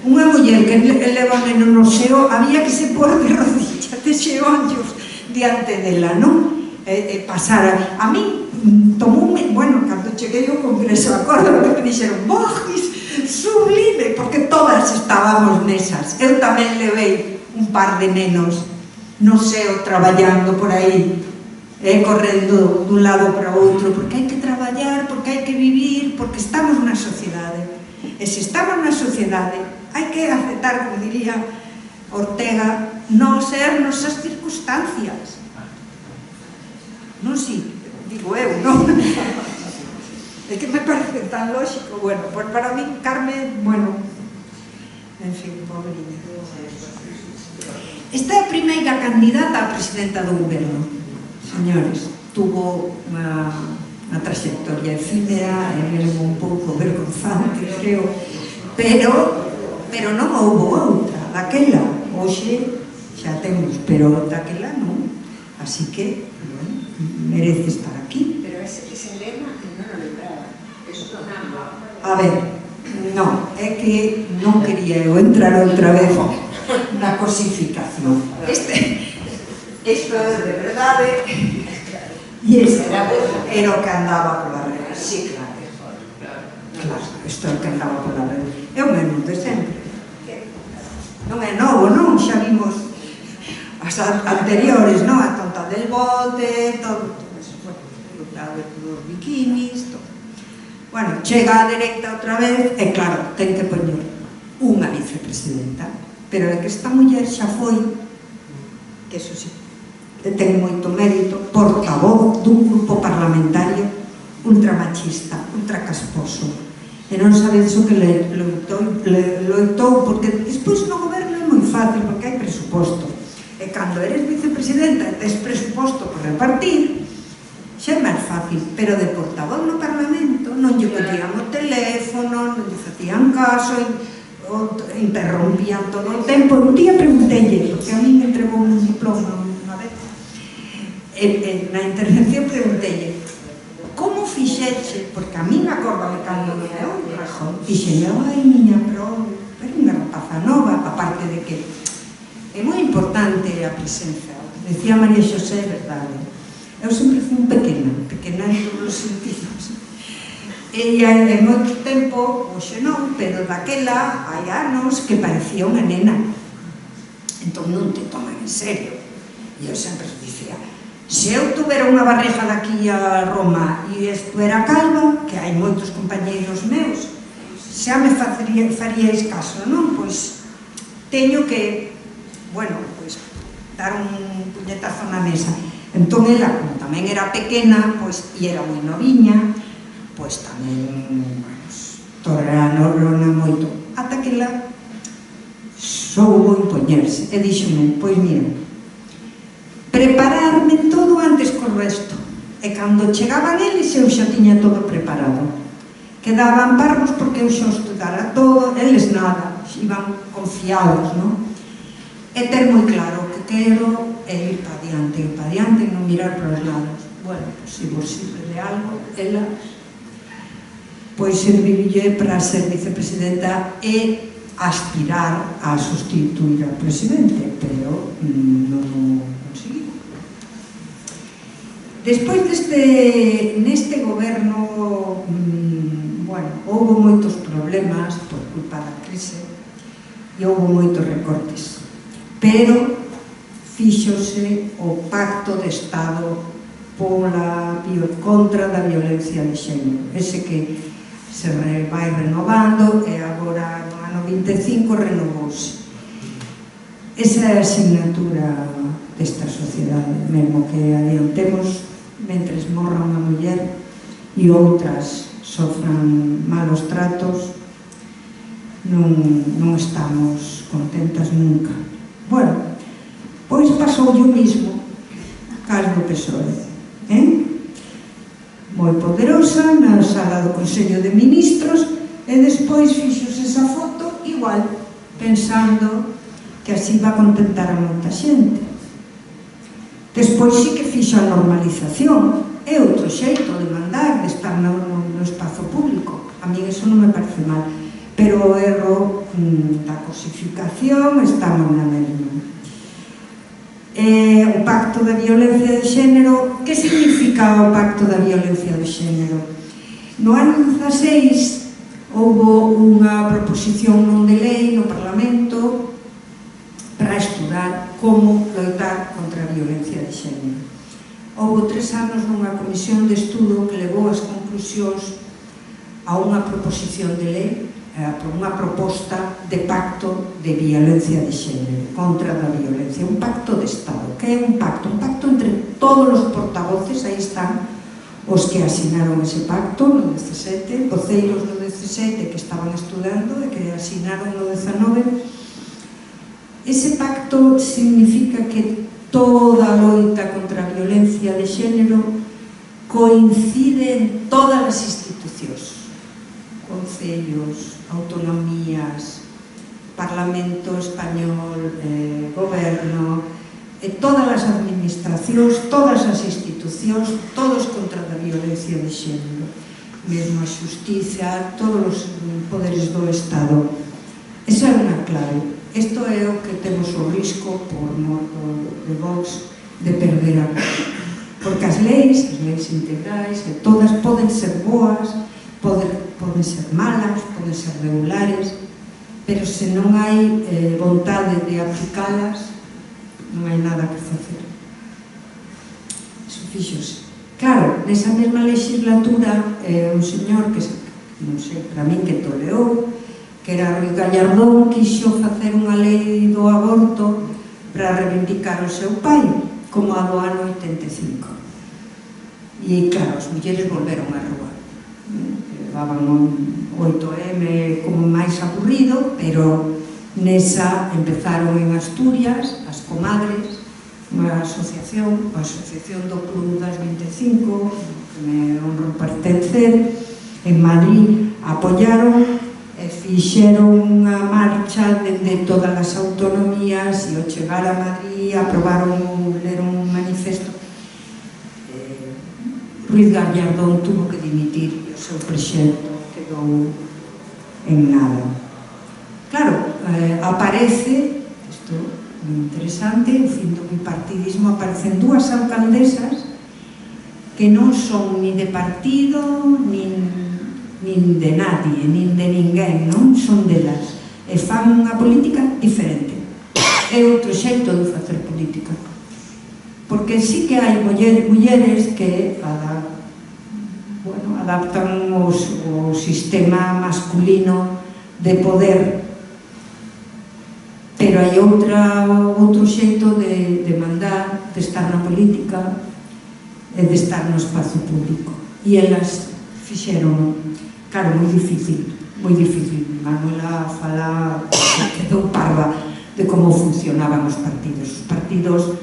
unha muller que leva un neno no seo, había que se pôr de rodillas, de xeonllos diante dela, non? E pasar. A mí tomoume, bueno, cando cheguei ao congreso, acordo que me dixeron, Bogis, sublime, porque todas estábamos nesas. Eu tamén levei un par de nenos no seo traballando por aí, correndo dun lado para outro, porque hai que traballar, porque hai que vivir, porque estamos na sociedade. E se estamos na sociedade, hai que aceptar, como diría Ortega, non ser nosas circunstancias. Non si, digo eu, non? É que me parece tan lógico. Bueno, pues para mí, Carmen, bueno, en fin, pobrilla. Esta é a primeira candidata a presidenta do goberno, señores. Tuvo unha trayectoria efímera e mesmo un pouco vergonzante, creo, pero non houve outra. Daquela, hoxe xa temos, pero daquela non. Así que, bueno, merece estar aquí. Pero ese lema non o lembraba. A ver, non, é que non quería eu entrar outra vez na cosificación. Isto é de verdade. E isto era o que andaba pola rede. Sí, claro. Claro, isto é o que andaba pola rede. É o mesmo de sempre. Non é novo, non? Xa vimos as anteriores, non? A tonta del bote, todo eso. Bueno, os bikinis, todo. Bueno, chega a dereita outra vez e claro, ten que poñer unha vicepresidenta, pero é que esta muller xa foi, que eso sí, ten moito mérito, portavoz dun grupo parlamentario ultramachista, ultracasposo, e non sabedes o que loitou, porque despois no goberno é moi fácil, porque hai presuposto, e cando eres vicepresidenta e tes presuposto por repartir, xa é máis fácil, pero de portavoz no Parlamento non lle collían o teléfono, non lle facían caso, interrompían todo o tempo. Un día preguntelle, porque a mí me entregou un diploma unha vez, na intervención preguntelle, como fixeche, porque a mí me acordo cando me deu un rajón, dixelle, ai, miña, pero era unha rapaza nova, aparte de que é moi importante a presenza, decía María Xosé, verdade. Eu sempre fui pequena en todos os sentidos. E hai moito tempo, hoxe non, pero daquela hai anos que parecía unha nena. Entón non te toman en serio. E eu sempre dicía, se eu tuvera unha barreja daqui a Roma e estuera calva, que hai moitos compañeiros meus, xa me faríais caso, non? Pois teño que, bueno, pois dar un puñetazo na mesa. Entón, ela, como tamén era pequena, pois, e era moi noviña, pois tamén, bueno, tolerarona moito, ata que ela soubo impoñerse, e díxome, pois mira, prepararme todo antes co resto, e cando chegaban eles eu xa tiña todo preparado. Quedaban parvos porque eu xa estudara todo, eles nada, iban confiados, non? E ter moi claro que quero é ir para adiante, non mirar para os lados. Bueno, se vos sirve de algo, ela pois serville para ser vicepresidenta e aspirar a sustituir ao presidente, pero non o conseguiu. Despois neste goberno, bueno, houve moitos problemas por culpa da crise e houve moitos recortes, pero fíxose o pacto de Estado contra da violencia de xénero, ese que se vai renovando e agora no ano 25 renovouse. Esa é a asignatura desta sociedade, mesmo que adiantemos mentres morra unha muller e outras sofran malos tratos, non estamos contentas nunca. Bueno, pois pasou o mismo cas do PSOE, moi poderosa na sala do Consello de Ministros, e despois fixose esa foto igual, pensando que así va a contentar a moita xente. Despois sí que fixo a normalización, é outro xeito de mandar, de estar no espazo público. A mí eso non me parece mal, pero o erro da cosificación estamos na mesma. O pacto da violencia de xénero, que significa o pacto da violencia de xénero? No ano 16 houve unha proposición non de lei no Parlamento para estudar como loitar contra a violencia de xénero. Houve 3 anos nunha comisión de estudo que levou as conclusións a unha proposición de lei, unha proposta de pacto de violencia de xénero, contra da violencia, un pacto de Estado. Que é un pacto? Un pacto entre todos os portavoces, aí están os que asinaron ese pacto no 17, voceiros do 17 que estaban estudando e que asinaron no 19. Ese pacto significa que toda a loita contra a violencia de xénero coincide en todas as institucións, concellos, autonomías, Parlamento Español, Goberno, e todas as administracións, todas as institucións, todos contra a violencia de xénero, mesmo a xustiza, todos os poderes do Estado. Esa é unha clave. Isto é o que temos o risco por mor de Vox de perder a voz. Porque as leis integrais, todas poden ser boas, poden ser malas, poden ser regulares, pero se non hai vontade de aplicalas, non hai nada que facer. Iso fíxose. Claro, nesa mesma legislatura, un señor que, non sei, para min que toleou, que era Ruiz Gallardón, quixo facer unha lei do aborto para reivindicar o seu pai, como a do ano 85. E claro, as mulleres volveron á rúa. Levaban un 8M como máis aburrido, pero nesa empezaron en Asturias, as comadres, unha asociación, a Asociación do Club das 25, que me honro pertencer, en Madrid, apoyaron e fixeron unha marcha dende todas as autonomías e ao chegar a Madrid leron un manifesto. Ruiz Gallardón tuvo que dimitir e o seu proxecto quedou en nada. Claro, aparece, isto é interesante, o fin do bipartidismo, aparecen 2 alcaldesas que non son ni de partido, nin de nadie, nin de ninguén, non son delas, e fan unha política diferente. É outro xeito de facer política, porque sí que hai mulleres que adaptan o sistema masculino de poder, pero hai outro xeito de mandar, de estar na política e de estar no espazo público, e elas fixeron. Claro, moi difícil. Manuela fala, quedou parva de como funcionaban os partidos. Os partidos,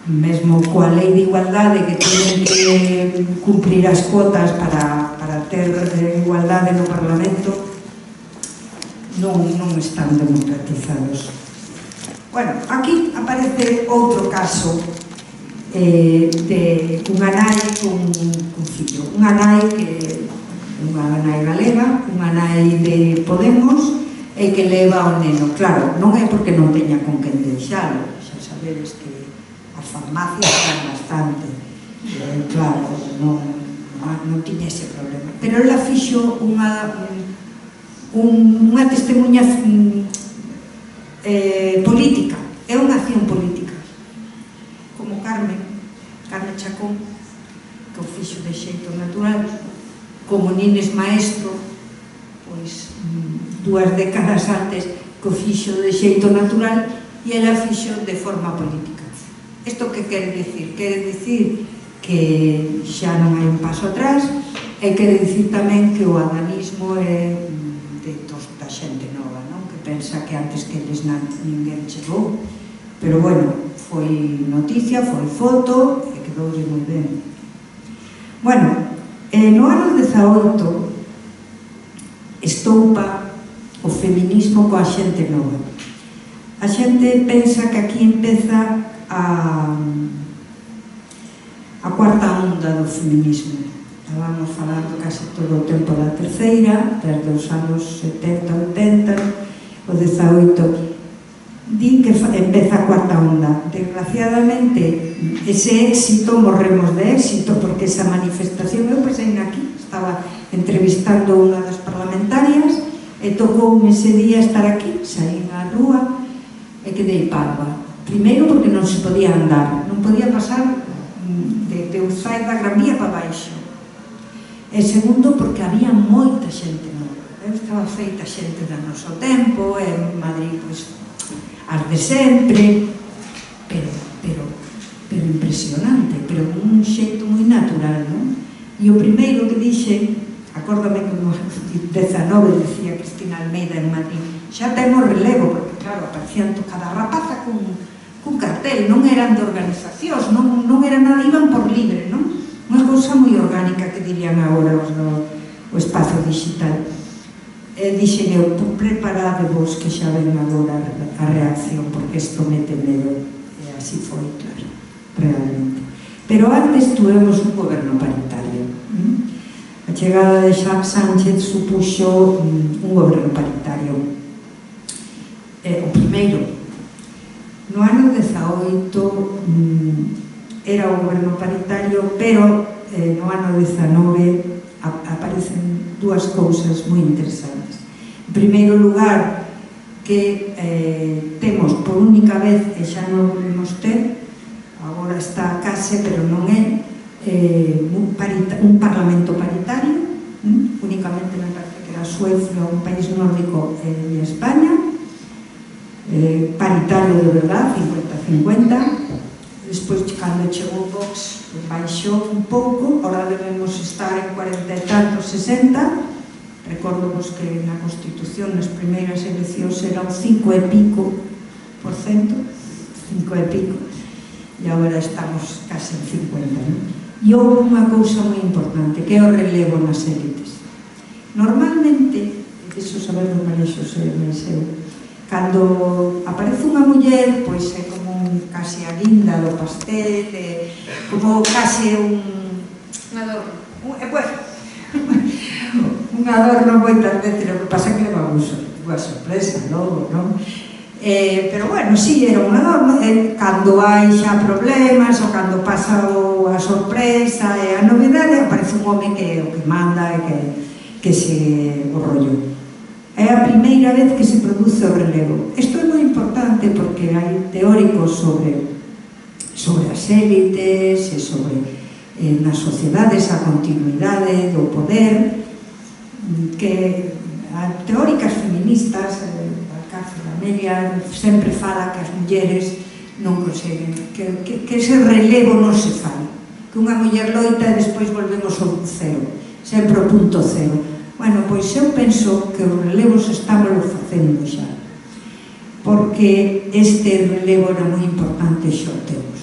mesmo coa lei de igualdade, que tienen que cumprir as cuotas para ter igualdade no Parlamento, non están democratizados. Bueno, aquí aparece outro caso de unha nai con fillo. Unha nai galega, unha nai de Podemos, e que leva ao neno. Claro, non é porque non teña con quen deixalo, xa sabedes que as farmacias dan bastante, Claro, non tiña ese problema. Pero ela fixo unha testemunha política, é unha acción política, como Carmen Chacón, que o fixo de xeito natural, como Nines Maestro, pois 2 décadas antes que o fixo de xeito natural, e ela fixo de forma política. Isto que quere dicir? Quere dicir que xa non hai un paso atrás, e quere dicir tamén que o adanismo é da xente nova, que pensa que antes que eles ninguén chegou, pero bueno, foi noticia, foi foto e quedoulle moi ben. Bueno, no ano 18 estoupa o feminismo coa xente nova. A xente pensa que aquí empeza a cuarta onda do feminismo. Estábamos falando case todo o tempo da terceira, desde os anos 70, 80, o 18. Din que empeza a cuarta onda. Desgraciadamente, ese éxito, morremos de éxito, porque esa manifestación, eu pensei aquí, estaba entrevistando unha das parlamentarias, e tocou ese día estar aquí, saí na rúa, e quedei parva. Primeiro porque non se podía andar, non podía pasar de Urzai da Gran Vía para baixo. E segundo porque había moita xente nova. Eu estaba feita xente do noso tempo, en Madrid, pois, as de sempre, pero impresionante, pero un xeito moi natural, non? E o primeiro que dixe, acórdame como 19 decía Cristina Almeida en Madrid, xa temos relevo, porque claro, aparecían cada rapaza cun cartel, non eran de organizacións, non era nada, iban por libre, non? Unha cousa moi orgánica que dirían agora o espazo digital. Dixen eu, preparadevos que xa ven agora a reacción, porque isto mete medo, e así foi, claro, realmente. Pero antes tuvemos un goberno paritario. A chegada de Sánchez supuxo un goberno paritario. O primeiro, no ano 18 era o goberno paritario, pero no ano 19 aparecen 2 cousas moi interesantes. En primeiro lugar, que temos por única vez, e xa non volvemos ter, agora está case, pero non é, un parlamento paritario, únicamente me parece que era Suecia, un país nórdico, e España, paritario de verdad, 50-50. Despois, cando chegou Vox, baixou un pouco, ahora debemos estar en 40 e tantos, 60. Recordemos que na Constitución nas primeiras eleccións era un 5 e pico por cento, 5 e pico, e agora estamos case en 50, non? E houve unha cousa moi importante, que é o relevo nas élites. Normalmente, iso saber do María Xosé Meiseu, cando aparece unha muller, pois é como case a guinda do pastel, como case un adorno. Un adorno moitas veces, o que pasa que leva unha sorpresa logo, non? Pero bueno, sí, era un adorno. Cando hai xa problemas ou cando pasa a sorpresa e a novidade, aparece un home que é o que manda e que se o rollo. É a primeira vez que se produce o relevo. Isto é moi importante porque hai teóricos sobre as élites e sobre nas sociedades a continuidade do poder, que teóricas feministas, a Cárcel Amelia sempre fala que as mulleres non conseguen, que ese relevo non se fai, que unha muller loita e despois volvemos ao cero, sempre ao punto cero. Bueno, pois eu penso que os relevos estamos facendo xa, porque este relevo era moi importante, xa o temos.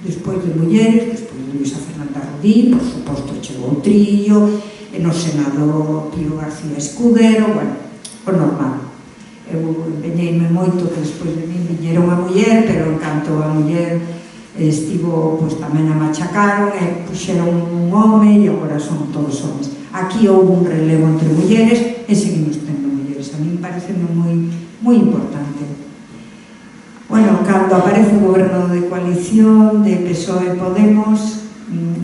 Despois de mulleres, despois de Luisa Fernanda Rodí, por suposto chegou o Trillo, e no Senado Pío García Escudero, bueno, o normal. Eu empeñeime moito que despois de mí viñera unha muller, pero en canto a muller estivo, pois tamén a machacaron e puxeron un home e agora son todos homes. Aquí houve un relevo entre mulleres e seguimos tendo mulleres. A mí parece moi importante. Bueno, cando aparece o goberno de coalición de PSOE e Podemos,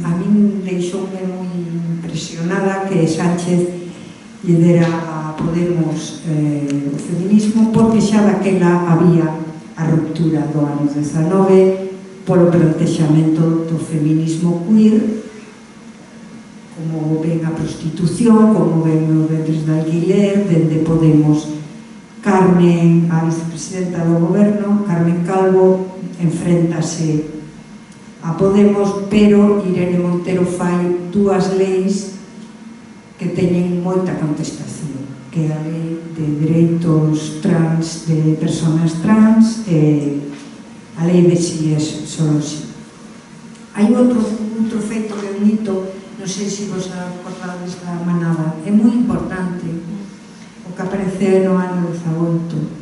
a min deixoume moi impresionada que Sánchez lle dera a Podemos o feminismo, porque xa daquela había a ruptura do ano 19 polo plantexamento do feminismo queer, como ven a prostitución, como ven o ventres de alquiler, dende Podemos. Carmen, a vicepresidenta do goberno, Carmen Calvo, enfréntase a Podemos, pero Irene Montero fai dúas leis que teñen moita contestación, que é a lei de dereitos trans de persoas trans e a lei de si é solo si. Hai outro feito que é un hito, non sei se vos acordades da manada, é moi importante o que aparece no ano 18.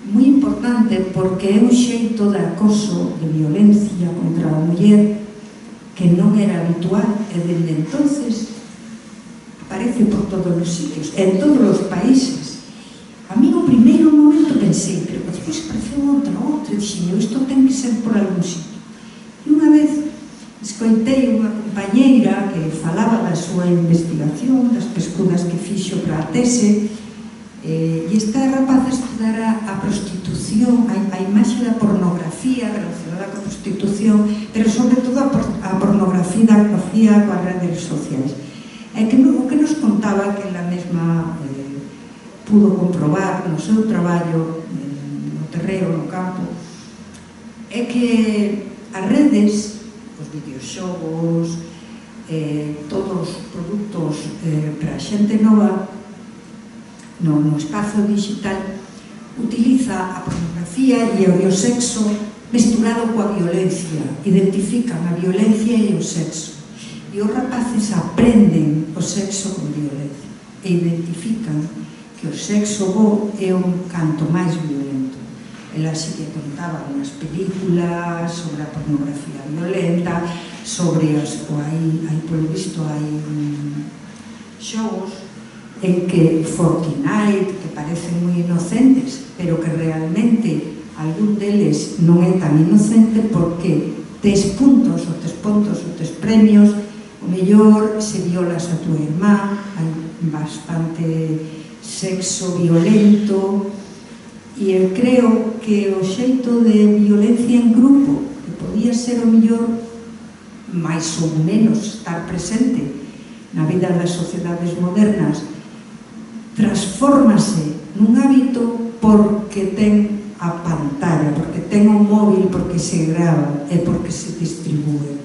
Moi importante porque é un xeito de acoso, de violencia contra a muller que non era habitual e dende entonces aparece por todos os sitios, en todos os países. A mí no primeiro momento pensei, pero despois apareceu outra, e dixen, isto ten que ser por algún sitio. E unha vez escoitei unha compañeira que falaba da súa investigación, das pescudas que fixo para a tese, e esta rapaz estudara a prostitución, a imaxe da pornografía relacionada coa prostitución, pero sobre todo a pornografía coas redes sociais. E que o que nos contaba, que ela mesma pudo comprobar no seu traballo no terreo, no campo, é que as redes, os videoxogos, todos os produtos para a xente nova no espazo digital, utiliza a pornografía e o sexo mesturado coa violencia, identifican a violencia e o sexo, e os rapaces aprenden o sexo con violencia e identifican que o sexo bo é un canto máis violento. Ela sí que contaba unhas películas sobre a pornografía violenta, sobre polo visto hai xogos en que Fortnite, que parecen moi inocentes, pero que realmente algún deles non é tan inocente porque tes puntos, ou tes premios, o mellor se violas a tua irmá, hai bastante sexo violento, e eu creo que o xeito de violencia en grupo, que podía ser o mellor máis ou menos estar presente na vida das sociedades modernas, transfórmase nun hábito porque ten a pantalla, porque ten o móvil, porque se grava e porque se distribúe.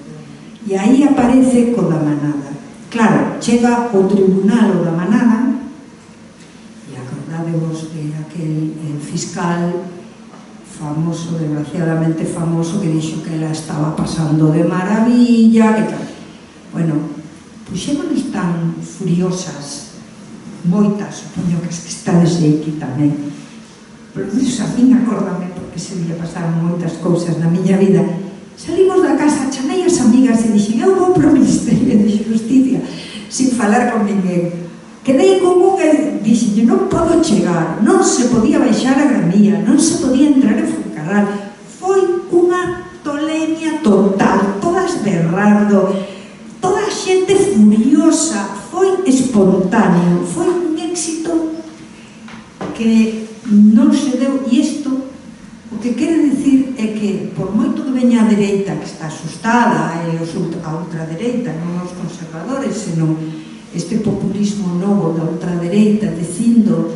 E aí aparece co da manada. Claro, chega o tribunal o da manada, e acordadevos de aquel fiscal famoso, desgraciadamente famoso, que dixo que ela estaba pasando de maravilla, que tal. Bueno, puxémonos tan furiosas, moitas, supoño que estades aquí tamén, pero a min acórdame porque se me pasaron moitas cousas na miña vida. Salimos da casa, chamei as amigas e dixen, eu vou pro Ministerio de Justicia, sin falar con ninguén. Quedei con un e dixen, non podo chegar, non se podía baixar a gramía, non se podía entrar en Foncarral. Foi unha tolemia total, todas berrando, toda a xente furiosa, foi espontáneo, foi un éxito que non se deu. E isto o que quere dicir é que por moito que veña a dereita, que está asustada, e a ultradereita, non os conservadores, senón este populismo novo da ultradereita dicindo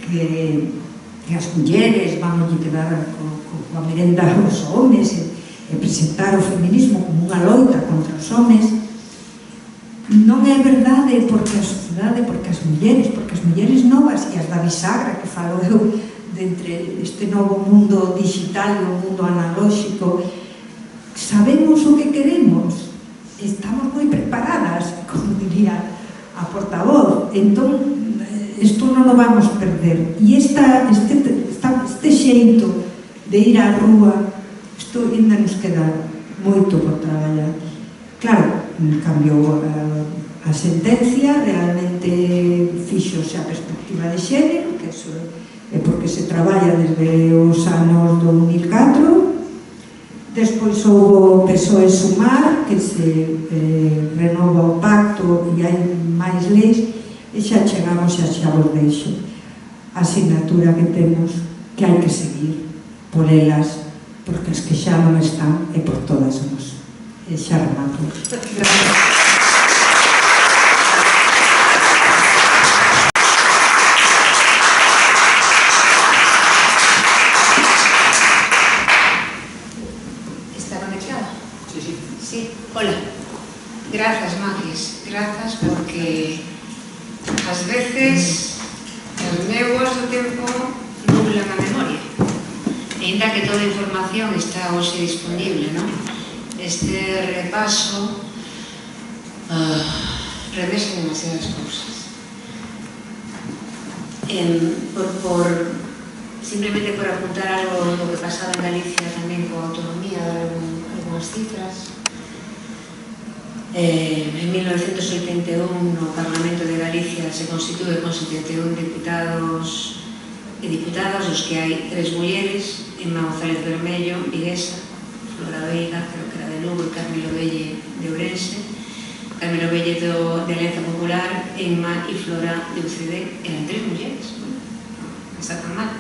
que as mulleres vamos a quedar coa merenda aos homes e presentar o feminismo como unha loita contra os homes. Non é verdade, porque a sociedade, porque as mulleres novas e as da bisagra que falo eu de entre este novo mundo digital e o mundo analóxico, sabemos o que queremos, estamos moi preparadas, como diría a portavoz. Entón, isto non o vamos perder, e este xeito de ir á rúa, isto ainda nos queda moito por traballar. Claro, cambiou a sentencia, realmente fixose a perspectiva de xénero, que é porque se traballa desde os anos 2004, Despois houve PSOE Sumar, que se renova o pacto e hai máis leis, e xa chegamos e xa vos deixo a asignatura que temos, que hai que seguir por elas, porque as que xa non están e por todas nós. E xa remato. Gracias. Hola, grazas Magis, grazas porque ás veces as meus do tempo nublan a memoria, ainda que toda a información está hoxe disponible, non? Este repaso remesa demasiadas cousas. Simplemente por apuntar algo do que pasaba en Galicia tamén coa autonomía, dar algunhas cifras. En 1981 no Parlamento de Galicia se constitúe con 71 diputados e diputadas, os que hai 3 mulleres, Emma González Bermello, viguesa, Flora Veiga, creo que era de Lugo, e Carmelo Velle de Ourense, Carmelo Velle de Alianza Popular, Emma e Flora de UCD, eran 3 mulleres, non está tan mal,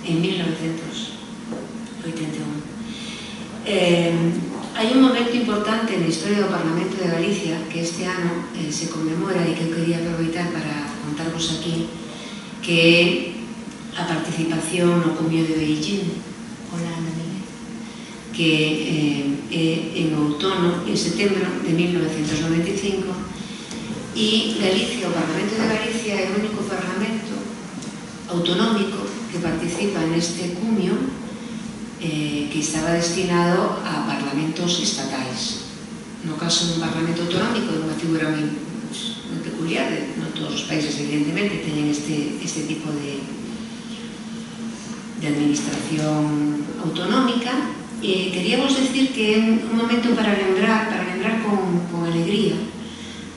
en 1981. Hai un momento importante na historia do Parlamento de Galicia que este ano se conmemora e que eu quería aproveitar para contarvos aquí, que é a participación no Cumio de Beijing, que é en outono, en setembro de 1995, e Galicia, o Parlamento de Galicia é o único parlamento autonómico que participa neste cumio, que estaba destinado a parlamentos estatais. No caso dun parlamento autonómico, é unha figura moi peculiar, non todos os países evidentemente teñen este tipo de administración autonómica. Queríamos decir que é un momento para lembrar con alegría,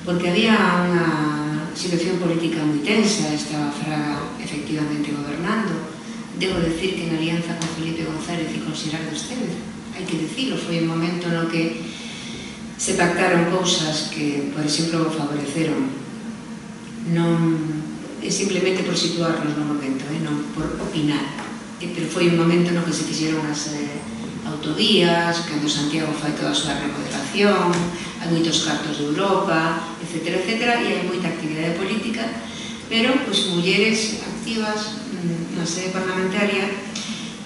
porque había unha situación política moi tensa, estaba Fraga efectivamente gobernando. Debo decir que en alianza con Felipe González e con Xerardo Estévez, hai que dicilo, foi un momento no que se pactaron cousas que, por exemplo, favoreceron. Non é simplemente por situarnos no momento, non por opinar, pero foi un momento no que se fixeron as autovías, cando Santiago fai toda a súa remodelación, hai moitos cartos de Europa, etc., e hai moita actividade política, pero, mulleres activas na sede parlamentaria.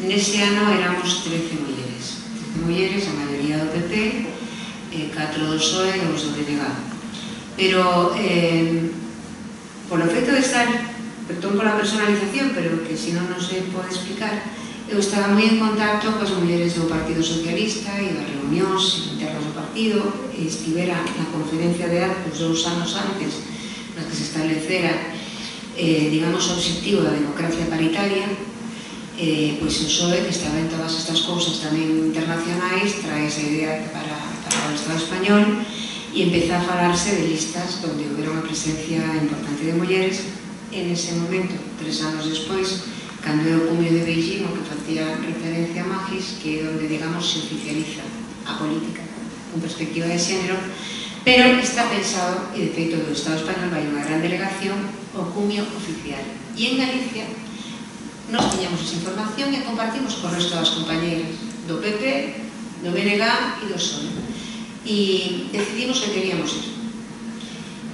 Nese ano éramos 13 mulleres, a maioría do PP, 4 do PSOE e os do BNG. Pero, polo feito de estar, perdón pola personalización, pero que se non se pode explicar, eu estaba moi en contacto coas mulleres do Partido Socialista e das reunións internas do partido, e estivera na conferencia de Arcos 2 anos antes, na que se establecera digamos, o objetivo da democracia paritaria, pois o PSOE, que estaba en todas estas cousas tamén internacionais, trae esa idea para o Estado español e empeza a falarse de listas onde houbera unha presencia importante de mulleres. En ese momento, 3 anos despois, cando é o Cumio de Beijing, o que facía referencia a Magis, que é onde, digamos, se oficializa a política con perspectiva de xénero, pero está pensado, e de feito do Estado español vai unha gran delegación, o cumio oficial. E en Galicia nos tiñamos esa información e compartimos co resto das compañeras do PP, do BNG e do PSOE. E decidimos que queríamos ir.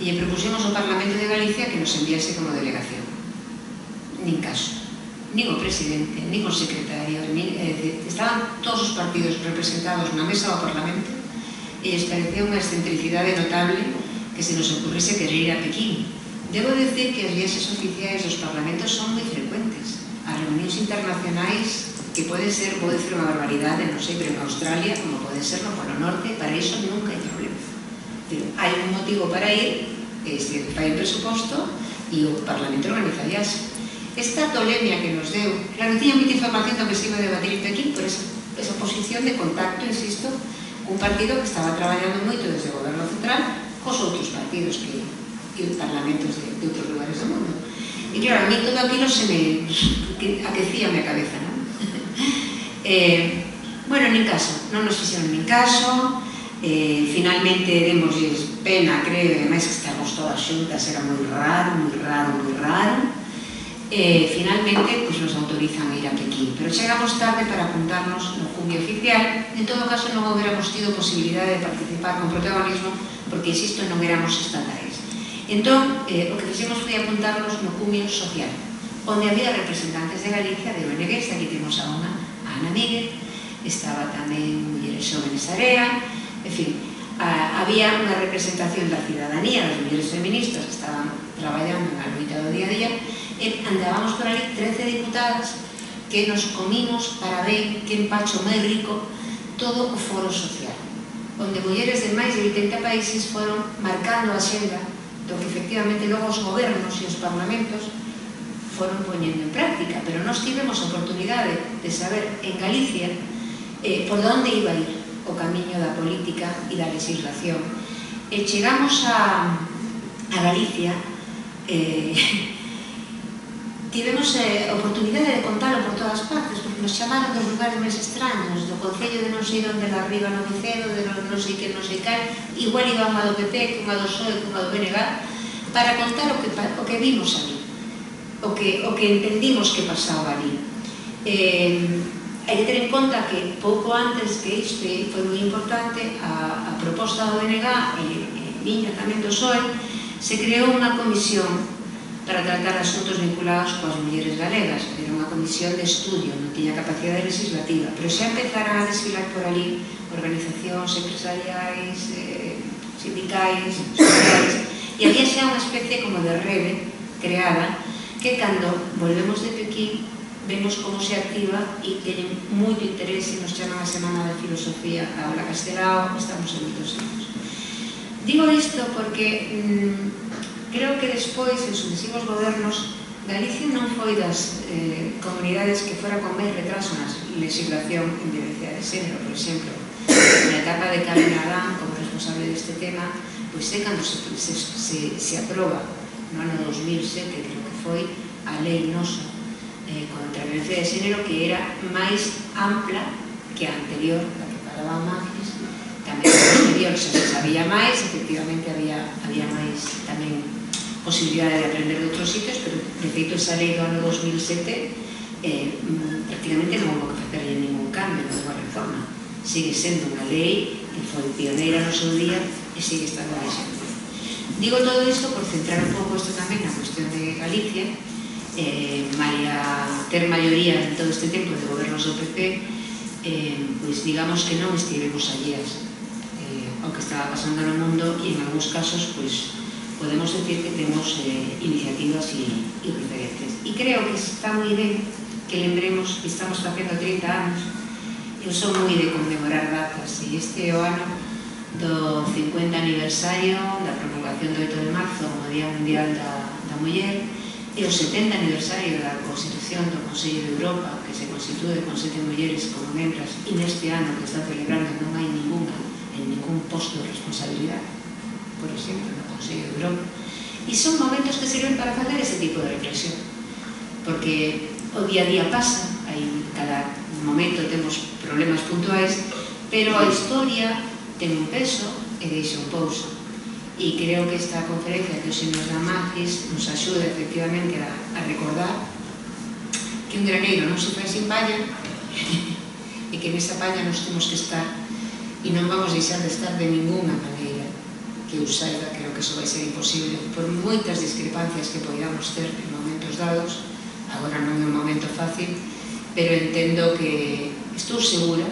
E propuxemos ao Parlamento de Galicia que nos enviase como delegación. Nin caso. Nin o presidente, nin o secretario, estaban todos os partidos representados na mesa do Parlamento e les parecía unha excentricidade notable que se nos ocurrise querer ir a Pequín. Debo decir que as viaxes oficiais dos parlamentos son moi frecuentes. As reunións internacionais, que pode ser unha barbaridade, non sei, pero en Australia, como pode ser no Polo Norte, para iso nunca hai problema. Hai un motivo para ir, se fai o presuposto e o Parlamento organiza a viaxe. Esta tolemia que nos deu, claro, tiña moita información do que se iba a debatir en Pequín, por esa posición de contacto, insisto, un partido que estaba traballando moito desde o goberno central cos outros partidos que parlamentos de outros lugares do mundo. E claro, a mí todo aquilo se me aquecía a minha cabeza, non? Bueno, nin caso, non nos fixeron nin caso, finalmente demosles pena, creo, ademais que estamos todas xuntas, era moi raro, moi raro, moi raro. Finalmente, pois nos autorizan a ir a Pequín, pero chegamos tarde para apuntarnos no cumio oficial. En todo caso, non houberamos tido posibilidade de participar con protagonismo, porque, insisto, non éramos estatais. Entón, o que fixemos foi apuntarnos no cumio social, onde había representantes de Galicia, de ONGs, aquí temos a unha, a Ana Míguez, estaba tamén Mulleres Xóvenes Area, en fin, había unha representación da cidadanía, das mulleres feministas que estaban traballando na loita do día a día, e andábamos por ali 13 diputadas que nos comimos para ver que empacho máis rico todo o foro social, onde mulleres de máis de 80 países foron marcando a xenda do que efectivamente logo os gobernos e os parlamentos foron poñendo en práctica, pero nós tivemos a oportunidade de saber en Galicia por onde iba a ir o camiño da política e da legislación. E chegamos a Galicia, tivemos a oportunidade de contalo por todas partes, porque nos chamaron dos lugares máis extraños, do concello de non sei onde la Riba no Vicedo, de non sei que, non sei cal, igual iba unha do PP, que unha do PSOE, que unha do BNG, para contar o que vimos ali, o que entendimos que pasaba ali. Hai que ter en conta que pouco antes que isto foi moi importante, a proposta do BNG e viña tamén do PSOE, se creou unha comisión para tratar asuntos vinculados coas mulleres galegas. Era unha comisión de estudio, non tiña capacidade legislativa, pero xa empezaron a desfilar por ali organizacións empresariais, sindicais, sociais, e había xa unha especie como de rede creada que cando volvemos de Pequín vemos como se activa e teñen moito interese, nos chaman a Semana de Filosofía a Aula Castelao, estamos en moitos anos. Digo isto porque creo que despois, en sucesivos gobernos, Galicia non foi das comunidades que fora con máis retraso na legislación en violencia de xénero, por exemplo. Na etapa de Carmen Adán, como responsable deste tema, pois é cando se aproba no ano 2007, creo que foi, a lei nosa contra a violencia de xénero, que era máis ampla que a anterior, a que paraba Magis. Tamén a anterior xa se sabía máis, efectivamente había máis tamén posibilidade de aprender de outros sitios, pero de feito esa lei do ano 2007 prácticamente non houve que facerle ningún cambio, ninguna reforma. Sigue sendo unha lei que foi pioneira no seu día e sigue estando vigente. Digo todo isto por centrar un pouco isto tamén na cuestión de Galicia. Malia ter maioría en todo este tempo de gobernos do PP, pois digamos que non estivemos alleas ao que estaba pasando no mundo, e en algúns casos pois podemos decir que temos iniciativas e referentes. E creo que está moi ben que lembremos que estamos facendo 30 anos. Eu son moi de conmemorar datas, e este é o ano do 50 aniversario da promulgación do 8 de marzo como Día Mundial da Muller, e o 70 aniversario da Constitución do Consello de Europa, que se constitúe con 7 mulleres como membras, e neste ano que está celebrando non hai ninguna en ningún posto de responsabilidade, por exemplo, no Consello de Europa. E son momentos que sirven para facer ese tipo de reflexión, porque o día a día pasa, cada momento temos problemas puntuais, pero a historia ten un peso e deixa un pouso. E creo que esta conferencia que hoxe nos dá Magis nos axuda efectivamente a recordar que un graneiro non se fai sin palla e que nesa palla nos temos que estar, e non vamos deixar de estar de ninguna maneira. Que eu saiba, creo que iso vai ser imposible por moitas discrepancias que podamos ter en momentos dados. Agora non é un momento fácil, pero entendo que estou segura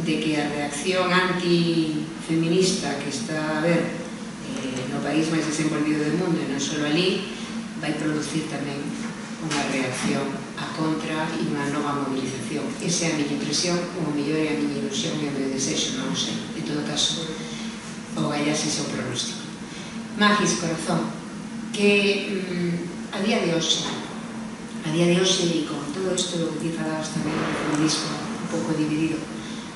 de que a reacción antifeminista que está a haber no país máis desenvolvido do mundo, e non só ali, vai producir tamén unha reacción a contra e unha nova movilización. Esa é a miña impresión, ou mellor é a miña ilusión e o meu desexo, non sei. En todo caso, o gallase é o pronóstico. Magis, corazón, que a día de hoxe, e con todo isto do que ti falabas tamén do feminismo un pouco dividido,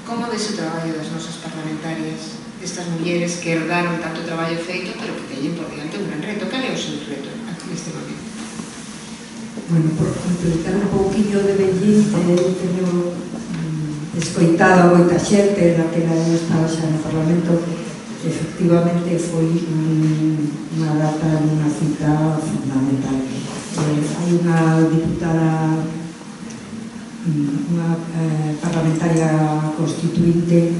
como ves o traballo das nosas parlamentarias, destas mulleres que herdaron tanto traballo feito, pero que teñen por diante un gran reto? Cal é o seu reto neste momento? Bueno, por completar un pouquinho de Bellín, escoitado a moita xente, naquela eu estaba xa no Parlamento, efectivamente foi unha data, unha cita fundamental. Hai unha diputada, unha parlamentaria constituinte,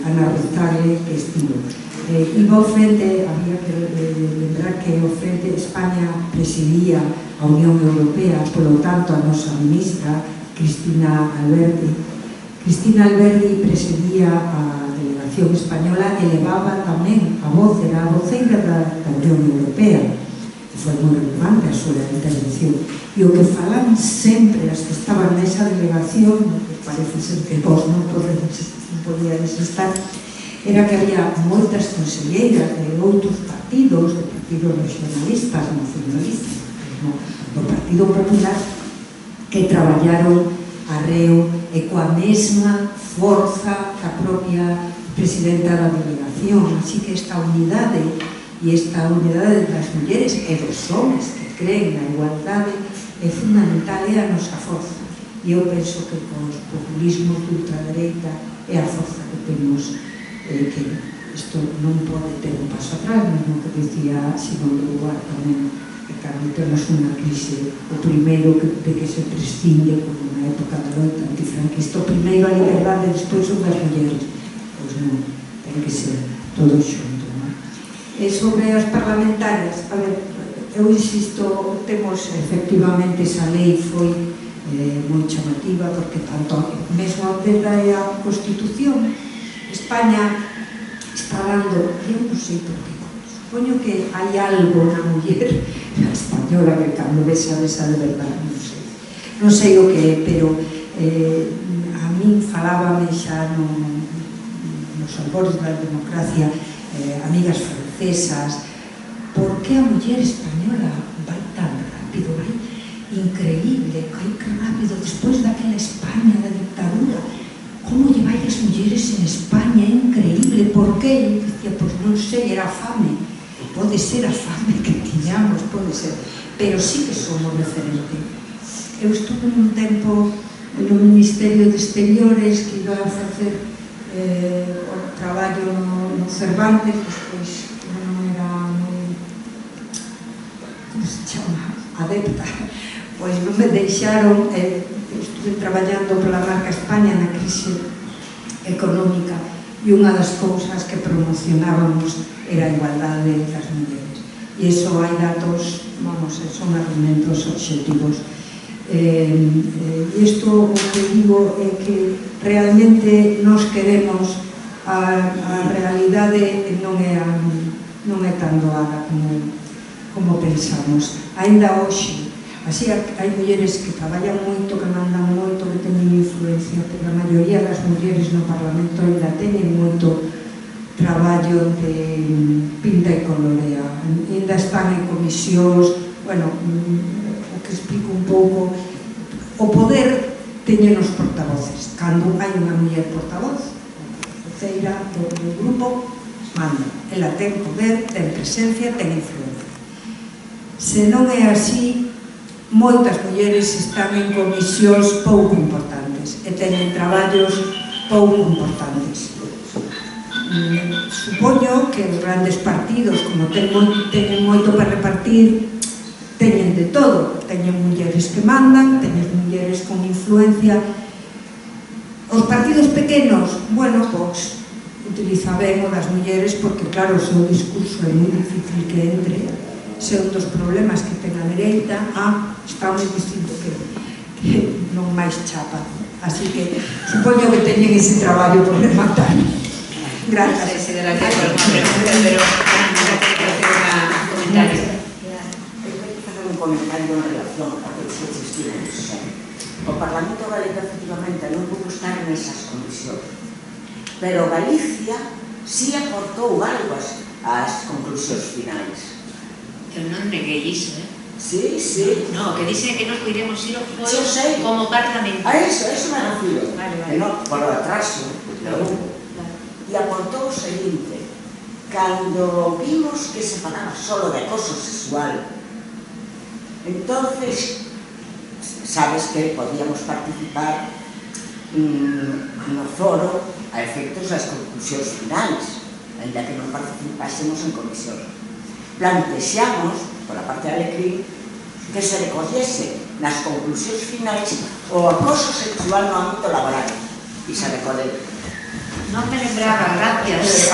Ana Rizale, que estivo. Iba ao frente, había que lembrar que ao frente España presidía a Unión Europea, polo tanto a nosa ministra, Cristina Alberdi. Cristina Alberdi presidía a delegación española e levaba tamén a voz, era a voceira da Unión Europea. Foi moi relevante a súa intervención. E o que falan sempre as que estaban nesa delegación, que parece ser que vos non podíades estar, era que había moitas conselleiras de outros partidos, de partidos regionalistas, nacionalistas, do Partido Popular, que traballaron arreo e coa mesma forza que a propia presidenta da delegación. Así que esta unidade e esta unidade das mulleres e dos homens que creen na igualdade é fundamental, é a nosa forza. E eu penso que cos populismos de ultradereita é a forza que temos, que isto non pode ter un paso atrás, mesmo que dicía Simón de Beauvoir tamén, que cando temos unha crise, o primeiro de que se prescinde, como na época da loita antifranquista, o primeiro a liberdade, despois o das mulleres. Pois non, ten que ser todo xunto, non? E sobre as parlamentarias, a ver, eu insisto, temos efectivamente esa lei foi moi chamativa, porque tanto mesmo desde a Constitución España está dando, eu non sei por que, supoño que hai algo na muller española que cando besa de verdade, non sei o que é, pero a min falábame xa nos albores da democracia, amigas francesas, por que a muller española vai tan rápido, vai increíble, vai que rápido, despois daquela España da dictadura, como lle vai as mulleres en España, é increíble, por que? E dicía, pois non sei, era a fame, pode ser a fame que tiñamos, pode ser, pero sí que somos referente. Eu estuve nun tempo no Ministerio de Exteriores, que iba a facer o traballo no Cervantes, despois non era moi, como se chama, adepta, pois non me deixaron, estuve traballando pola marca España na crise económica e unha das cousas que promocionábamos era a igualdade das mulleres. E iso hai datos, vamos, son argumentos obxectivos. E isto o que digo é que realmente nos queremos, a realidade non é tan doada como pensamos. Ainda hoxe, así hai mulleres que traballan moito, que mandan moito, que teñen influencia, pero a maioría das mulleres no Parlamento ainda teñen moito traballo de pinta e colorea, ainda están en comisións, bueno, o que explico un pouco, o poder teñen os portavoces. Cando hai unha muller portavoz, voceira do grupo, manda. Ela ten poder, ten presencia, ten influencia. Se non é así, moitas mulleres están en comisións pouco importantes e teñen traballos pouco importantes. Supoño que os grandes partidos, como teñen moito para repartir, teñen de todo. Teñen mulleres que mandan, teñen mulleres con influencia. Os partidos pequenos, bueno, pois, utiliza ben o das mulleres, porque claro, o seu discurso é moi difícil que entre. Se un dos problemas que ten a dereita, está moi distinto que non máis chapa. Así que supoño que teñen ese traballo por rematar. Gracias. Se dará tiempo a alguna pregunta, pero un comentario. Facer un comentario en relación a que se existimos. O Parlamento Galego efectivamente non pudo estar nesas comisións, pero Galicia sí aportou algo ás conclusións finais. Eu non neguei iso, Sí, sí. No, o que dice que nos podemos ir ao foro Sí, como parlamento. A eso me refiro. Vale. Que non, por o atraso do grupo. E aportou o seguinte: cando vimos que se falaba solo de acoso sexual, entonces sabes que podíamos participar no foro a efectos das conclusións finais, ainda que non participásemos en comisión. Plantexamos, pola parte de Alecrim, que se recollese nas conclusións finais o acoso sexual no ámbito laboral, e se recolle. Non me lembraba, gracias.